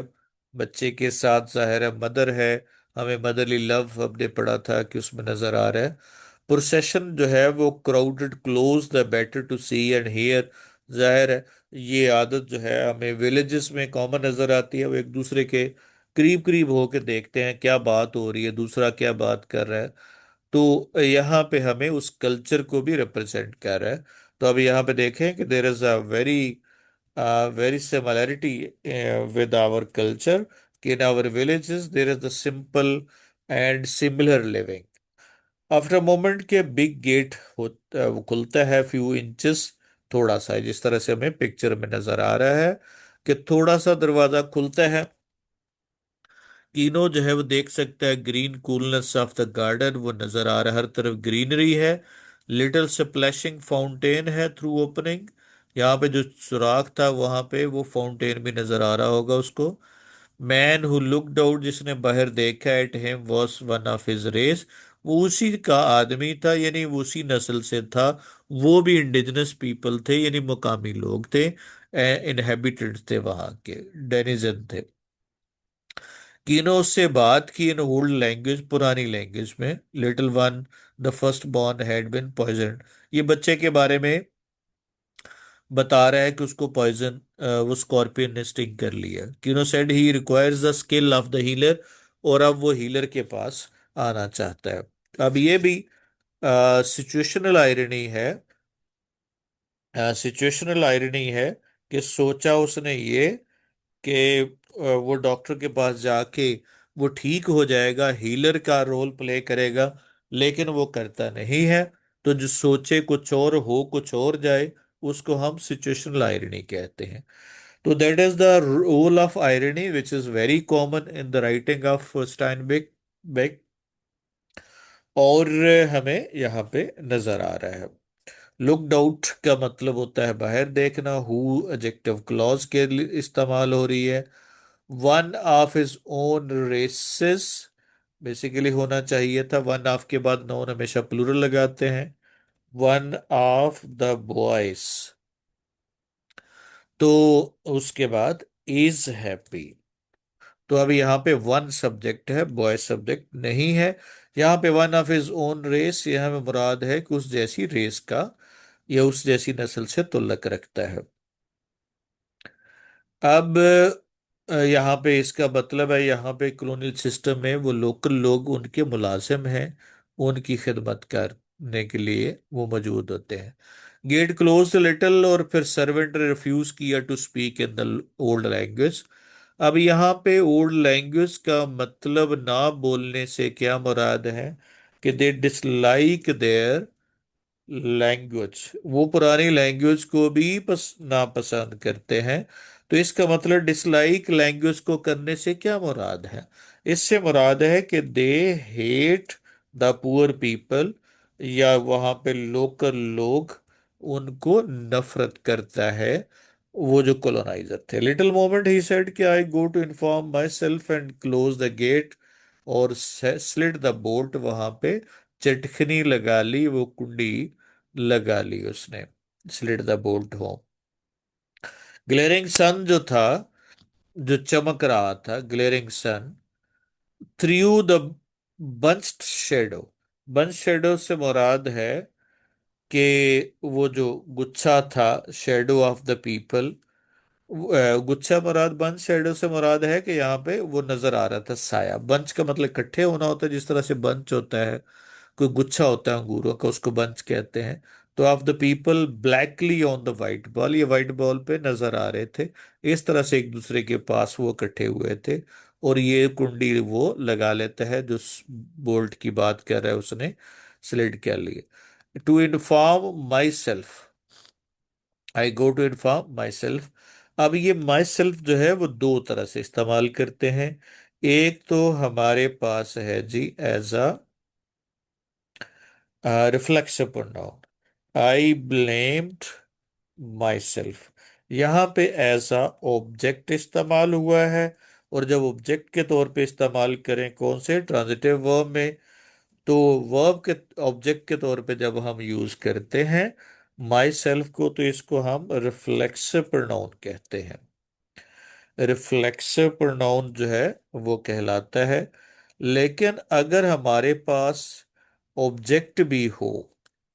बच्चे के साथ, जाहिर है मदर है। हमें मदरली लव हमने पढ़ा था कि उसमें नजर आ रहा है। प्रोसेशन जो है वो crowded close the better to see and hear, जाहिर है ये आदत जो है हमें विलेजेस में कॉमन नजर आती है। वो एक दूसरे के करीब करीब होके देखते हैं क्या बात हो रही है, दूसरा क्या बात कर रहा है। तो यहाँ पे हमें उस कल्चर को भी रिप्रेजेंट कर रहा है। तो अब यहाँ पे देखें कि there is a very very similarity with our culture, कि in our villages there is the simple and similar living. After moment के बिग गेट होता वो खुलता है फ्यू इंचेस, थोड़ा सा, जिस तरह से हमें पिक्चर में नजर आ रहा है कि थोड़ा सा दरवाजा खुलता है। कीनो जो है वो देख सकता है green coolness of the garden, वो नजर आ रहा है, हर तरफ ग्रीनरी है। लिटिल स्प्लैशिंग फाउंटेन है थ्रू ओपनिंग, यहाँ पे जो सुराख था वहां पे वो फाउंटेन भी नजर आ रहा होगा उसको। मैन हु लुकड आउट, जिसने बाहर देखा, at him was one of his race, वो उसी का आदमी था, यानी वो उसी नस्ल से था। वो भी इंडिजिनस पीपल थे, यानी मुकामी लोग थे, इनहेबिटेंट्स थे, वहां के डेनिजन थे। कीनो उससे बात की इन ओल्ड लैंग्वेज, पुरानी लैंग्वेज में। Little one the first born had been poison, ये बच्चे के बारे में बता रहा है कि उसको पॉइजन, वो स्कॉर्पियन ने स्टिंग कर लिया। Kino said he requires the skill of the healer, और अब वो हीलर के पास आना चाहता है। अब ये भी सिचुएशनल आयरनी है, सिचुएशनल आयरनी है कि सोचा उसने ये कि वो डॉक्टर के पास जाके वो ठीक हो जाएगा, हीलर का रोल प्ले करेगा, लेकिन वो करता नहीं है। तो जो सोचे कुछ और हो कुछ और जाए, उसको हम सिचुएशनल आयरनी कहते हैं। तो that is the role of irony which is very common in the writing of Steinbeck beck. और हमें यहाँ पे नजर आ रहा है। लुकड आउट का मतलब होता है बाहर देखना। हु एडजेक्टिव क्लॉज के लिए इस्तेमाल हो रही है। One of his own races, basically होना चाहिए था वन ऑफ के बाद नॉन हमेशा प्लूरल लगाते हैं। वन ऑफ द बॉयज, तो उसके बाद इज हैप्पी। तो अभी यहाँ पे वन सब्जेक्ट है, बॉय सब्जेक्ट नहीं है। यहाँ पे one of his own race, यहाँ में मुराद है कि उस जैसी रेस का या उस जैसी नस्ल से तुल्लक रखता है। अब यहाँ पे इसका मतलब है, यहाँ पे कॉलोनियल सिस्टम में वो लोकल लोग उनके मुलाजिम हैं, उनकी खिदमत करने के लिए वो मौजूद होते हैं। गेट क्लोज लिटिल, और फिर सर्वेंट ने रिफ्यूज किया to speak in the old language. अब यहाँ पे ओल्ड लैंग्वेज का मतलब ना बोलने से क्या मुराद है कि दे डिसलाइक देयर लैंग्वेज, वो पुरानी लैंग्वेज को भी नापसंद करते हैं। तो इसका मतलब डिसलाइक लैंग्वेज को करने से क्या मुराद है? इससे मुराद है कि they hate the poor people, या वहां पे लोकल लोग उनको नफरत करता है, वो जो कॉलोनाइजर थे। लिटिल मोमेंट ही सेड कि I go to inform my self and close the gate, और स्लिट द बोल्ट, वहां पे चटखनी लगा ली, वो कुंडी लगा ली उसने, slit the bolt home. Glaring sun जो था, जो चमक रहा था, glaring sun through the bunched shadow. Bunch shadow से मुराद है कि वो जो गुच्छा था, शेडो ऑफ द पीपल, गुच्छा मुराद, बंच शेडो से मुराद है कि यहाँ पे वो नजर आ रहा था साया। बंच का मतलब इकट्ठे होना होता है, जिस तरह से बंच होता है, कोई गुच्छा होता है अंगूरों का, उसको बंच कहते हैं। तो of the people blackly on the white ball, ये वाइट बॉल पे नजर आ रहे थे, इस तरह से एक दूसरे के पास वो इकट्ठे हुए थे। और ये कुंडी वो लगा लेता है, जो बोल्ट की बात कर रहा है उसने स्लिड कर लिए। To inform my self, I go to inform my self. अब ये माई सेल्फ जो है वो दो तरह से इस्तेमाल करते हैं। एक तो हमारे पास है जी as a reflexive pronoun, I blamed my self. यहाँ पे एज अ ऑब्जेक्ट इस्तेमाल हुआ है, और जब ऑब्जेक्ट के तौर पे इस्तेमाल करें कौन से ट्रांजिटिव वर्ब में, तो वर्ब के ऑब्जेक्ट के तौर पे जब हम यूज करते हैं माई सेल्फ को, तो इसको हम रिफ्लेक्सिव प्रोनाउन कहते हैं। रिफ्लेक्सिव प्रोनाउन जो है वो कहलाता है। लेकिन अगर हमारे पास ऑब्जेक्ट भी हो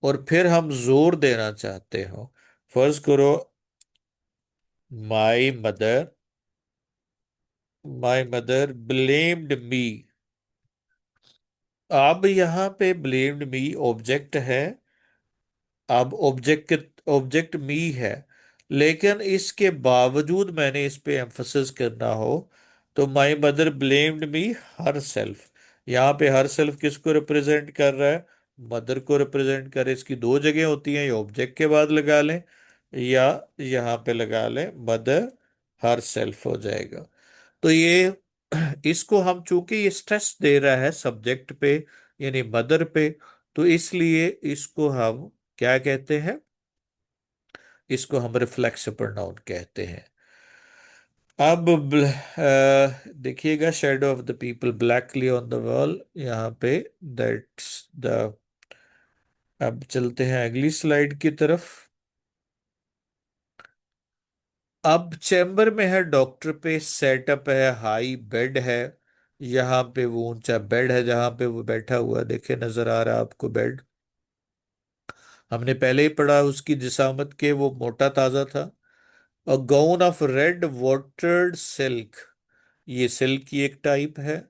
और फिर हम जोर देना चाहते हो, फर्ज करो my mother, my mother blamed me. अब यहाँ पे ब्लेम्ड मी ऑब्जेक्ट है, अब ऑब्जेक्ट मी है, लेकिन इसके बावजूद मैंने इस पे एम्फसिस करना हो, तो माई मदर ब्लेम्ड मी हर सेल्फ। यहाँ पे हर सेल्फ किसको रिप्रेजेंट कर रहा है? मदर को रिप्रेजेंट कर, इसकी दो जगह होती हैं, ये ऑब्जेक्ट के बाद लगा लें या यहाँ पे लगा लें, मदर हर सेल्फ हो जाएगा। तो ये इसको हम, चूंकि ये स्ट्रेस दे रहा है सब्जेक्ट पे, यानी मदर पे, तो इसलिए इसको हम क्या कहते हैं? इसको हम रिफ्लेक्सिव प्रोनाउन कहते हैं। अब देखिएगा, shadow of the people blackly on the wall, यहाँ पे दैट्स द। अब चलते हैं अगली स्लाइड की तरफ। अब चैम्बर में है, डॉक्टर पे सेटअप है, हाई बेड है, यहाँ पे वो ऊंचा बेड है जहां पे वो बैठा हुआ, देखे नजर आ रहा है आपको बेड? हमने पहले ही पढ़ा उसकी जिसामत के, वो मोटा ताजा था। A gown of red watered silk, ये सिल्क की एक टाइप है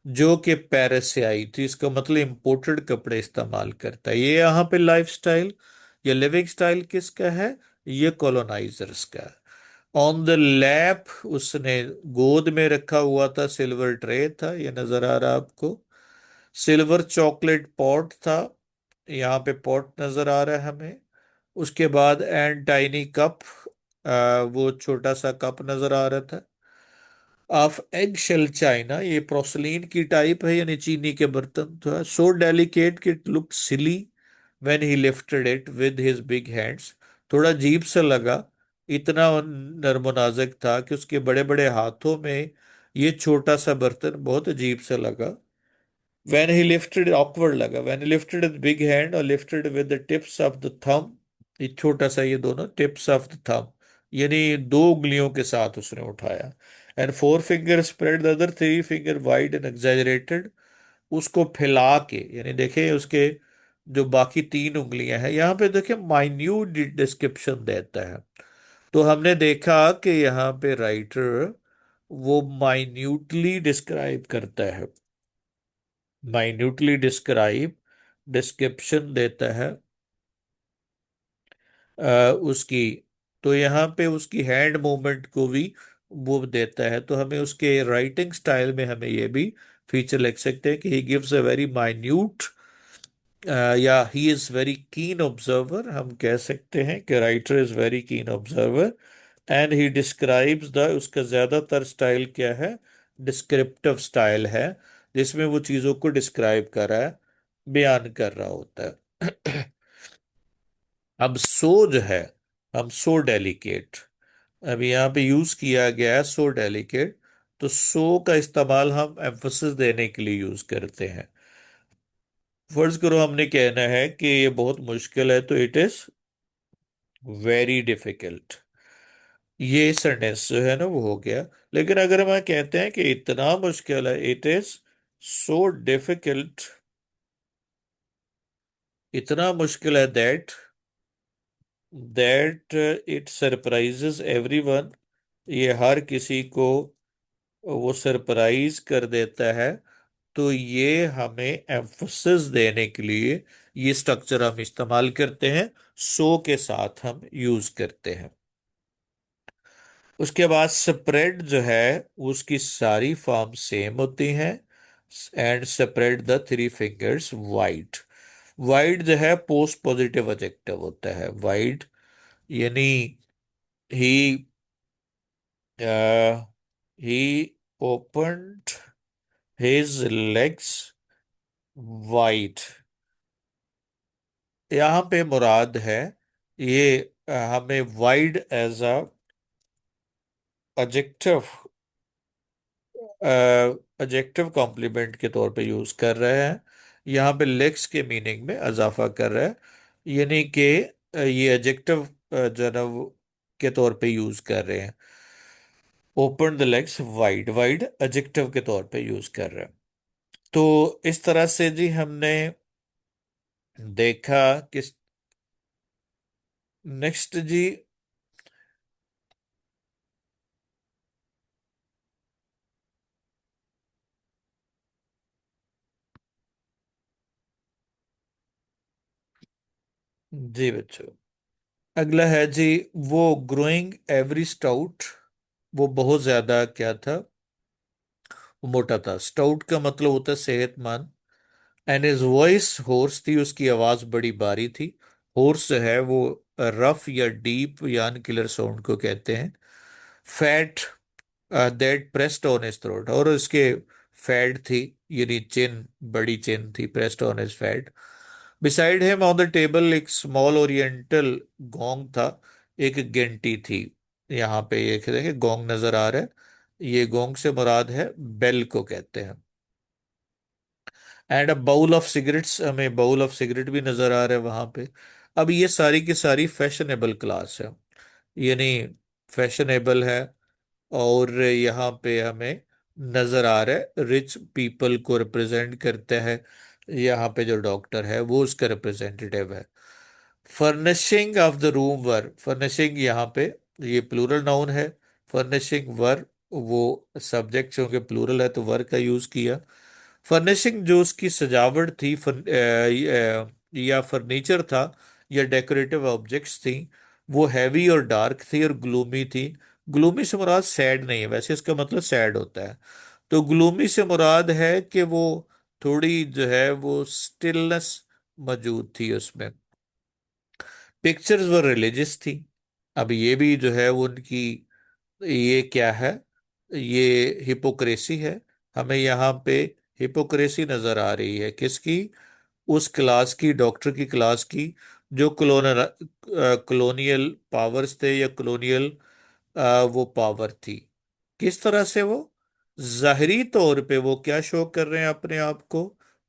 जो कि पेरिस से आई थी, इसका मतलब इंपोर्टेड कपड़े इस्तेमाल करता है। ये यहाँ पे लाइफ स्टाइल या लिविंग स्टाइल किसका है? ये कॉलोनाइजर्स का है। ऑन द लैप, उसने गोद में रखा हुआ था, सिल्वर ट्रे था, ये नजर आ रहा आपको। सिल्वर चॉकलेट पॉट था, यहाँ पे पॉट नजर आ रहा है हमें। उसके बाद एंड टाइनी कप, वो छोटा सा कप नजर आ रहा था। ऑफ एग शेल चाइना, ये प्रोसलीन की टाइप है, यानी चीनी के बर्तन था। सो डेलिकेट कि it look silly when he lifted it with his big hands, थोड़ा अजीब सा लगा, इतना नरम नाजुक था कि उसके बड़े बड़े हाथों में ये छोटा सा बर्तन बहुत अजीब सा लगा। When he lifted, awkward लगा, when he lifted with big hand or lifted with the tips of the thumb, ये छोटा सा, ये दोनों tips of the thumb, यानी दो उंगलियों के साथ उसने उठाया। And four finger spread, the other three finger wide and exaggerated, उसको फैला के, यानी देखें उसके जो बाकी तीन उंगलियां हैं, यहाँ पे देखें माइन्यूट डिस्क्रिप्शन देता है। तो हमने देखा कि यहाँ पे राइटर वो माइन्यूटली डिस्क्राइब करता है, माइन्यूटली डिस्क्राइब, डिस्क्रिप्शन देता है उसकी। तो यहाँ पे उसकी हैंड मूवमेंट को भी वो देता है, तो हमें उसके राइटिंग स्टाइल में हमें ये भी फीचर लिख सकते हैं कि he gives a very minute, या he is very keen observer, हम कह सकते हैं कि writer is very keen observer. And he describes the, उसका ज्यादातर स्टाइल क्या है? डिस्क्रिप्टिव स्टाइल है, जिसमें वो चीजों को डिस्क्राइब कर रहा है, बयान कर रहा होता है। अब सो जो है, हम सो डेलिकेट, अब यहाँ पे यूज किया गया है सो डेलिकेट, तो सो का इस्तेमाल हम एम्फोसिस देने के लिए यूज करते हैं। फर्ज करो हमने कहना है कि ये बहुत मुश्किल है, तो इट इज वेरी डिफिकल्ट। ये सेंटेंस जो है ना वो हो गया। लेकिन अगर हम कहते हैं कि इतना मुश्किल है, इट इज सो डिफिकल्ट, इतना मुश्किल है दैट इट सरप्राइजेस एवरीवन, ये हर किसी को वो सरप्राइज कर देता है। तो ये हमें एम्फोसिस देने के लिए ये स्ट्रक्चर हम इस्तेमाल करते हैं, सो के साथ हम यूज करते हैं। उसके बाद स्प्रेड जो है उसकी सारी फॉर्म सेम होती हैं। And spread the three fingers wide. Wide जो है पोस्ट पॉजिटिव एडजेक्टिव होता है, वाइड यानी he he opened his legs wide. यहाँ पे मुराद है ये हमें wide as a adjective, adjective complement के तौर पे यूज कर रहे हैं। यहाँ पे लेग्स के मीनिंग में इजाफा कर रहा है, यानी कि ये एडजेक्टिव जो है ना के तौर पे यूज कर रहे हैं। Open the legs wide, wide adjective के तौर पे यूज कर रहे हैं। तो इस तरह से जी हमने देखा कि नेक्स्ट जी। जी बच्चों, अगला है जी, वो ग्रोइंग एवरी स्टाउट, वो बहुत ज्यादा क्या था, वो मोटा था। स्टाउट का मतलब होता है सेहतमंद। एंड हिज वॉइस होर्स थी, उसकी आवाज बड़ी भारी थी। होर्स है वो रफ या डीप या अनकिलर साउंड को कहते हैं। Fat that pressed on his throat, और उसके फैट थी, यानी चिन, बड़ी चिन थी, pressed on his fat. Beside him on the table एक स्मॉल ओरिएंटल गोंग था, एक घंटी थी। यहाँ पे ये देखिए गोंग नजर आ रहा है, ये गोंग से मुराद है बेल को कहते हैं। And a bowl of cigarettes, हमें बाउल ऑफ सिगरेट भी नजर आ रहा है वहां पे। अब ये सारी की सारी फैशनेबल क्लास है, यानी फैशनेबल है। और यहाँ पे हमें नजर आ रहा है रिच पीपल को रिप्रेजेंट करता है। यहाँ पे जो डॉक्टर है वो उसका रिप्रेजेंटेटिव है। Furnishing of the room were, furnishing यहाँ पे ये प्लूरल नाउन है। फर्निशिंग वर वो सब्जेक्ट क्योंकि प्लूरल है तो वर का यूज किया। फर्निशिंग जो उसकी सजावट थी, या फर्नीचर था या डेकोरेटिव ऑब्जेक्ट्स थी, वो हैवी और डार्क थी और ग्लूमी थी। ग्लूमी से मुराद सैड नहीं है, वैसे इसका मतलब सैड होता है। तो ग्लूमी से मुराद है कि वो थोड़ी जो है वो स्टिलनेस मौजूद थी उसमें। पिक्चर्स वर रिलीजियस थी। अब ये भी जो है वो उनकी, ये क्या है, ये हिपोक्रेसी है। हमें यहाँ पे हिपोक्रेसी नजर आ रही है किसकी, उस क्लास की, डॉक्टर की क्लास की, जो कॉलोनियल पावर्स थे या कॉलोनियल वो पावर थी। किस तरह से वो जाहिरी तौर पे वो क्या शो कर रहे हैं अपने आप को,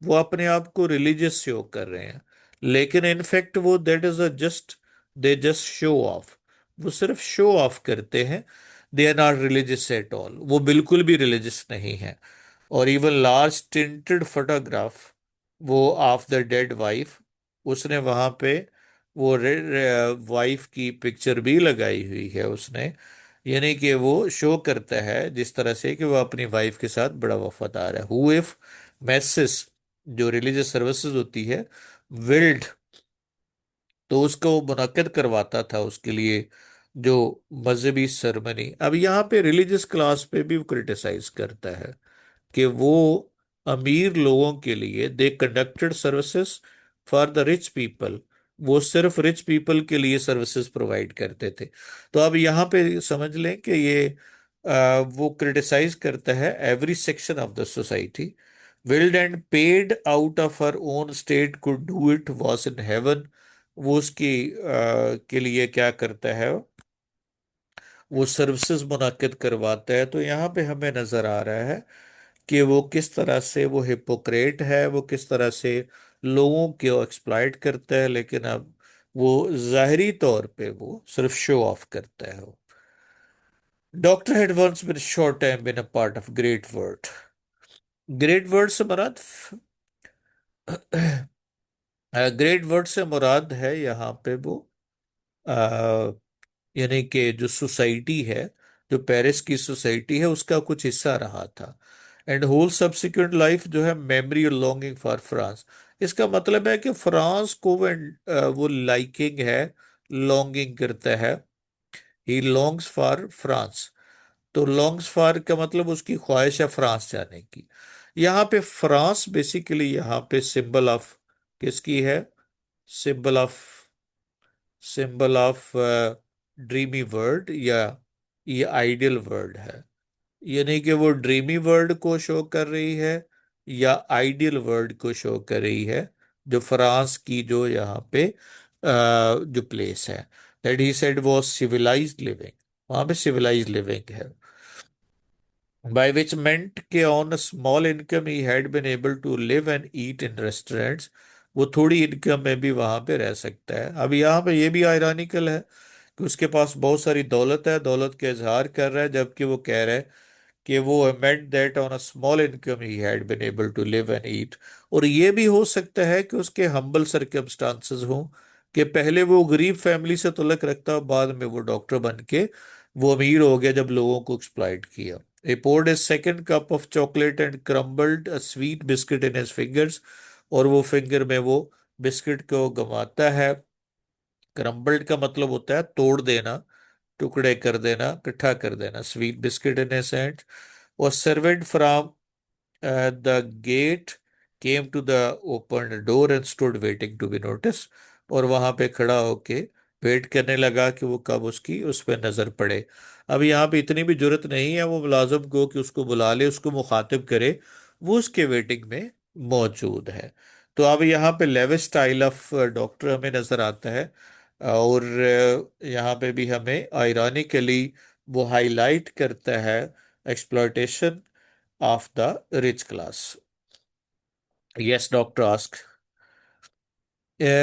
वो अपने आप को रिलीजियस शो कर रहे हैं। लेकिन इनफैक्ट वो that is a just, they just show off, वो सिर्फ शो ऑफ करते हैं। They are not religious at all, वो बिल्कुल भी रिलीजियस नहीं है। और इवन लार्ज टिंटेड फोटोग्राफ वो ऑफ द डेड वाइफ, उसने वहां पे वो वाइफ की पिक्चर भी लगाई हुई है उसने। यानी कि वो शो करता है जिस तरह से कि वो अपनी वाइफ के साथ बड़ा वफादार है। हु इफ मैसेस, जो रिलीजियस सर्विसेज होती है, विल्ड, तो उसको वो मुनक्किद करवाता था उसके लिए जो मजहबी सरमनी। अब यहाँ पे रिलीजियस क्लास पे भी वो क्रिटिसाइज करता है कि वो अमीर लोगों के लिए they conducted services for the rich people, वो सिर्फ रिच पीपल के लिए सर्विसेज प्रोवाइड करते थे। तो अब यहाँ पे समझ लें कि ये वो क्रिटिसाइज करता है every section of the society. willed and paid out of her own state could do it was in heaven। वो उसकी के लिए क्या करता है, वो सर्विसेज मुनाकिद करवाता है। तो यहाँ पे हमें नजर आ रहा है कि वो किस तरह से वो हिपोक्रेट है, वो किस तरह से लोगों को एक्सप्लॉइट करता है, लेकिन अब वो जाहिरी तौर पे वो सिर्फ शो ऑफ करता है। Doctor had once been a short time been a part of great world। Great word से मुराद ग्रेट वर्ड से मुराद है यहाँ पे वो यानी कि जो सोसाइटी है, जो पेरिस की सोसाइटी है, उसका कुछ हिस्सा रहा था। एंड होल सब्सिक्वेंट लाइफ जो है मेमोरी और लॉन्गिंग फॉर फ्रांस। इसका मतलब है कि फ्रांस को वो लाइकिंग है, लॉन्गिंग करता है। ही लॉन्ग्स फॉर फ्रांस। तो लॉन्ग्स फॉर का मतलब उसकी ख्वाहिश है फ्रांस जाने की। यहाँ पे फ्रांस बेसिकली यहाँ पे सिंबल ऑफ किसकी है? Symbol of symbol of dreamy world, या ये आइडियल वर्ल्ड है। यानी कि वो ड्रीमी वर्ल्ड को शो कर रही है या आइडियल वर्ल्ड को शो कर रही है, जो फ्रांस की जो यहाँ पे जो प्लेस है। That he said was civilized living. वहां पे सिविलाइज्ड लिविंग है। By which meant कि on a small income he had been able to live and eat in restaurants। वो थोड़ी इनकम में भी वहां पे रह सकता है। अब यहाँ पे ये भी आयरॉनिकल है कि उसके पास बहुत सारी दौलत है, दौलत का इजहार कर रहा है, जबकि वो कह रहा है कि वो meant that on a small income he had been able to live and eat। और ये भी हो सकता है कि उसके हम्बल सर्कमस्टांसेस हों, कि पहले वो गरीब फैमिली से तल्लुक रखता, बाद में वो डॉक्टर बन के वो अमीर हो गया जब लोगों को एक्सप्लॉइट किया। He poured his second cup of chocolate and crumbled a sweet biscuit in his fingers। और वो फिंगर में वो बिस्किट को गमाता है। क्रम्बल्ड का मतलब होता है तोड़ देना, टुकड़े कर देना, इकट्ठा कर देना। Sweet biscuit in his hand. और servant from the gate came to the open door and stood waiting to be notice. और वहां पे खड़ा होके वेट करने लगा कि वो कब उसकी उस पर नजर पड़े। अब यहाँ पे इतनी भी जरूरत नहीं है वो मुलाजिम को कि उसको बुला ले, उसको मुखातिब करे। वो उसके वेटिंग में मौजूद है। तो अब यहाँ पे लेविस स्टाइल ऑफ डॉक्टर हमें नजर आता है। और यहाँ पे भी हमें आयरॉनिकली वो हाईलाइट करता है exploitation of the rich class. Yes doctor ask.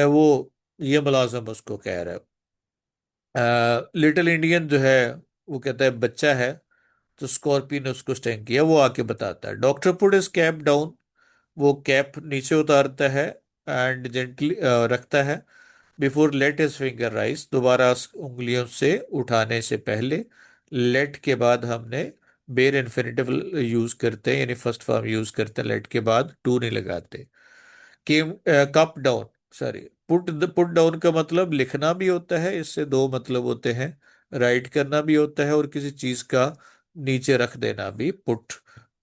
वो ये मुलाजिम उसको कह रहा है, लिटिल इंडियन जो है वो कहता है बच्चा है। तो स्कॉर्पियो ने उसको स्टैंग किया, वो आके बताता है। Doctor put is cap down. वो कैप नीचे उतारता है एंड जेंटली रखता है। Before late his finger rise. दोबारा उंगलियों से उठाने से पहले। लेट के बाद हमने बेर इन्फिनेटिव यूज करते हैं, यानी फर्स्ट फॉर्म यूज करते हैं, लेट के बाद टू नहीं लगाते। Came cup down, sorry, put down का मतलब लिखना भी होता है, इससे दो मतलब होते हैं। राइट करना भी होता है और किसी चीज का नीचे रख देना भी पुट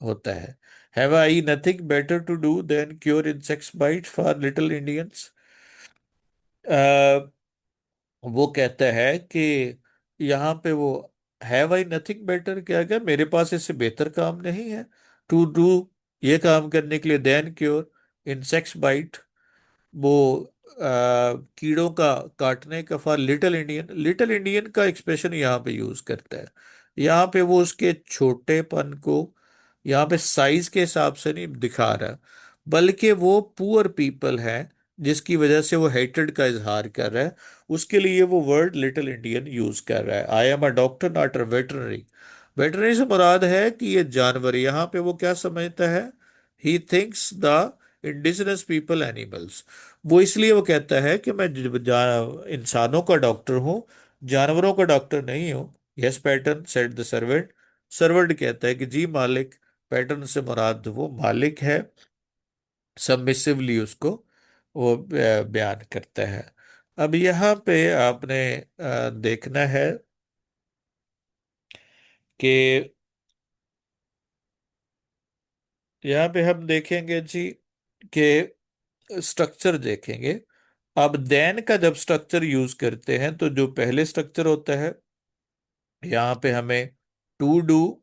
होता है। Have I nothing better to do than cure insects bite for little Indians. वो कहता है कि यहाँ पे वो हैव आई नथिंग बेटर, क्या क्या मेरे पास इससे बेहतर काम नहीं है टू डू, ये काम करने के लिए, देन क्योर इंसेक्ट्स बाइट। वो कीड़ों का काटने का, for little Indian. Little Indian का एक्सप्रेशन यहाँ पे यूज करता है। यहाँ पे वो उसके छोटेपन को यहाँ पे साइज के हिसाब से नहीं दिखा रहा, बल्कि वो पुअर पीपल है जिसकी वजह से वो हेटेड का इजहार कर रहा है। उसके लिए वो वर्ड लिटिल इंडियन यूज कर रहा है। I am a doctor not a veterinary. Veterinary से मुराद है कि ये जानवर। यहाँ पे वो क्या समझता है? He thinks the indigenous people animals. वो इसलिए वो कहता है कि मैं इंसानों का डॉक्टर हूँ, जानवरों का डॉक्टर नहीं हूँ। Yes pattern said the servant. Servant कहता है कि जी मालिक। पैटर्न से मुराद वो मालिक है। सबमिसिवली उसको वो बयान करता है। अब यहाँ पे आपने देखना है कि यहाँ पे हम देखेंगे जी कि स्ट्रक्चर देखेंगे। अब देन का जब स्ट्रक्चर यूज करते हैं तो जो पहले स्ट्रक्चर होता है, यहाँ पे हमें टू डू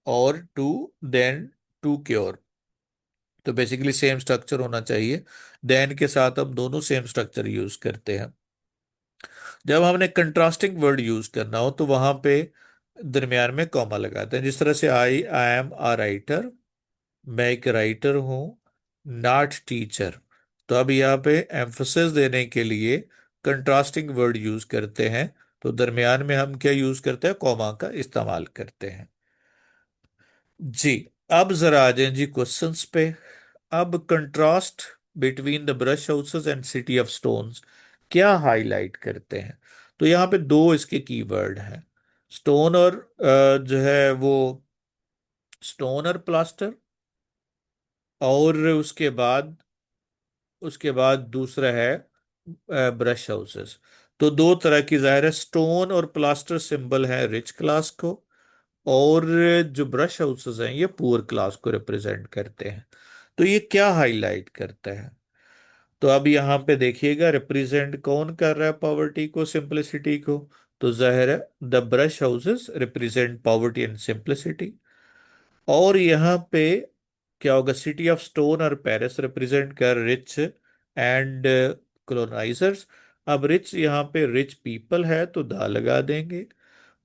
और टू देन टू क्योर, तो बेसिकली सेम स्ट्रक्चर होना चाहिए। देन के साथ हम दोनों सेम स्ट्रक्चर यूज करते हैं। जब हमने कंट्रास्टिंग वर्ड यूज करना हो तो वहां पे दरमियान में कॉमा लगाते हैं। जिस तरह से आई आई एम अ राइटर, मैं एक राइटर हूं, नॉट टीचर। तो अब यहाँ पे एम्फोसिस देने के लिए कंट्रास्टिंग वर्ड यूज करते हैं। तो दरमियान में हम क्या यूज करते हैं, कॉमा का इस्तेमाल करते हैं। जी, अब जरा आ जाएं जी क्वेश्चंस पे। अब contrast between the brush houses and city of stones क्या हाईलाइट करते हैं। तो यहाँ पे दो इसके कीवर्ड हैं, स्टोन और जो है वो स्टोन और प्लास्टर, और उसके बाद दूसरा है ब्रश हाउसेस। तो दो तरह की, जाहिर है स्टोन और प्लास्टर सिंबल है रिच क्लास को, और जो ब्रश हाउसेस हैं ये पुअर क्लास को रिप्रेजेंट करते हैं। तो ये क्या हाईलाइट करता है। तो अब यहाँ पे देखिएगा, रिप्रेजेंट कौन कर रहा है पॉवर्टी को, सिंपलिसिटी को। तो जाहिर है the brush houses represent poverty and simplicity. और यहाँ पे क्या होगा, सिटी ऑफ स्टोन और पेरिस रिप्रेजेंट कर रिच एंड कॉलोनाइजर्स। अब रिच यहाँ पे रिच पीपल है तो दा लगा देंगे।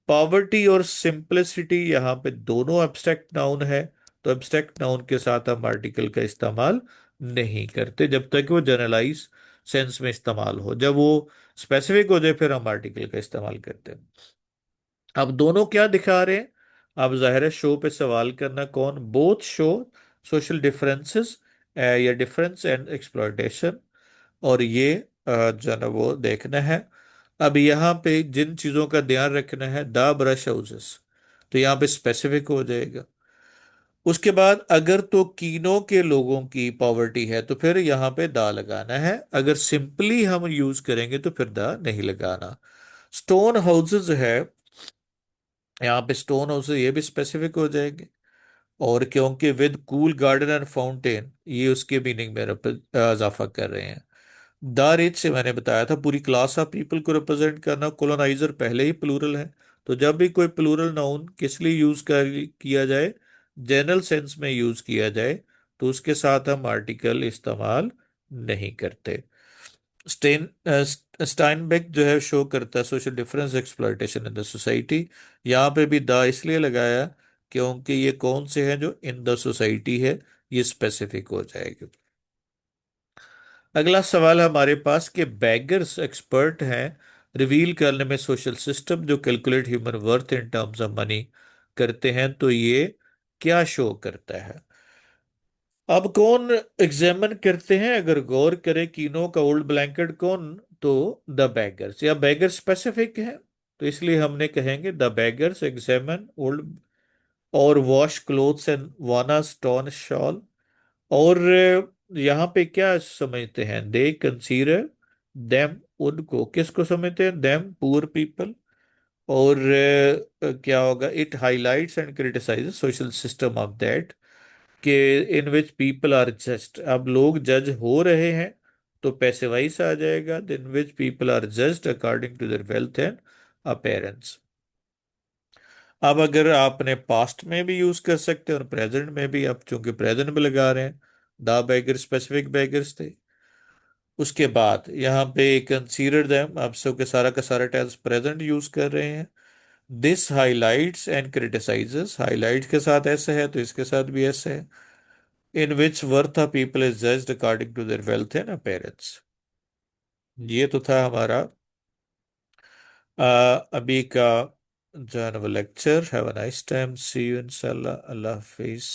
पॉवर्टी और सिंपलिसिटी यहाँ पे दोनों एब्स्ट्रैक्ट नाउन है, तो एब्स्ट्रैक्ट नाउन के साथ हम आर्टिकल का इस्तेमाल नहीं करते जब तक वो जनरलाइज सेंस में इस्तेमाल हो। जब वो स्पेसिफिक हो जाए फिर हम आर्टिकल का इस्तेमाल करते हैं। अब दोनों क्या दिखा रहे हैं। अब जाहिर है शो पे सवाल करना कौन, बोथ शो सोशल डिफरेंसेस या डिफरेंस एंड एक्सप्लॉयटेशन। और ये जो है ना वो देखना है। अब यहाँ पे जिन चीजों का ध्यान रखना है, द ब्रश हाउसेस, तो यहाँ पे स्पेसिफिक हो जाएगा। उसके बाद अगर तो कीनों के लोगों की पॉवर्टी है तो फिर यहाँ पे दा लगाना है, अगर सिंपली हम यूज करेंगे तो फिर दा नहीं लगाना। स्टोन हाउसेस है, यहाँ पे स्टोन हाउसेस ये भी स्पेसिफिक हो जाएंगे। और क्योंकि with cool garden and fountain, ये उसके मीनिंग में इजाफा कर रहे हैं। द रिच से मैंने बताया था पूरी क्लास ऑफ पीपल को रिप्रेजेंट करना, कोलोनाइजर पहले ही प्लूरल है। तो जब भी कोई प्लूरल नाउन किस लिए यूज किया जाए, जनरल सेंस में यूज किया जाए, तो उसके साथ हम आर्टिकल इस्तेमाल नहीं करते। स्टाइनबेक जो है शो करता है social difference exploitation in the society. यहाँ पे भी द इसलिए लगाया क्योंकि ये कौन से हैं जो इन द सोसाइटी है, ये स्पेसिफिक हो जाएगा। अगला सवाल है हमारे पास कि बैगर्स एक्सपर्ट हैं रिवील करने में सोशल सिस्टम जो calculate human worth in terms of money करते हैं। तो ये क्या शो करता है। अब कौन एग्जामिन करते हैं, अगर गौर करें कीनो का ओल्ड ब्लैंकेट कौन, तो द बैगर्स, या बैगर स्पेसिफिक है तो इसलिए हमने कहेंगे द बैगर्स एग्जामिन ओल्ड, और वॉश क्लोथ्स एंड वाना स्टोन शॉल। और यहाँ पे क्या समझते हैं, दे कंसीडर देम, उनको किसको समझते हैं, देम पुअर पीपल। और क्या होगा, it highlights and criticises social system of that, कि इन विच पीपल आर जस्ट। अब लोग जज हो रहे हैं तो पैसे वाइस आ जाएगा, in which people are just according to their wealth and appearance. अब अगर आपने पास्ट में भी यूज कर सकते हैं और प्रेजेंट में भी, अब चूंकि प्रेजेंट में लगा रहे हैं, द बैगर स्पेसिफिक बैगर्स थे। उसके बाद यहाँ पे कंसीडर देम, आप सब के सारा का सारा टेंस प्रेजेंट यूज कर रहे हैं। This highlights and criticises, highlight के साथ ऐसे है तो इसके साथ भी ऐसे है। In which worth of people is judged according to their wealth and appearance. ये तो था हमारा अभी का जो है ना वो lecture. Have a nice time, see you इंशाल्लाह, अल्लाह हाफिज।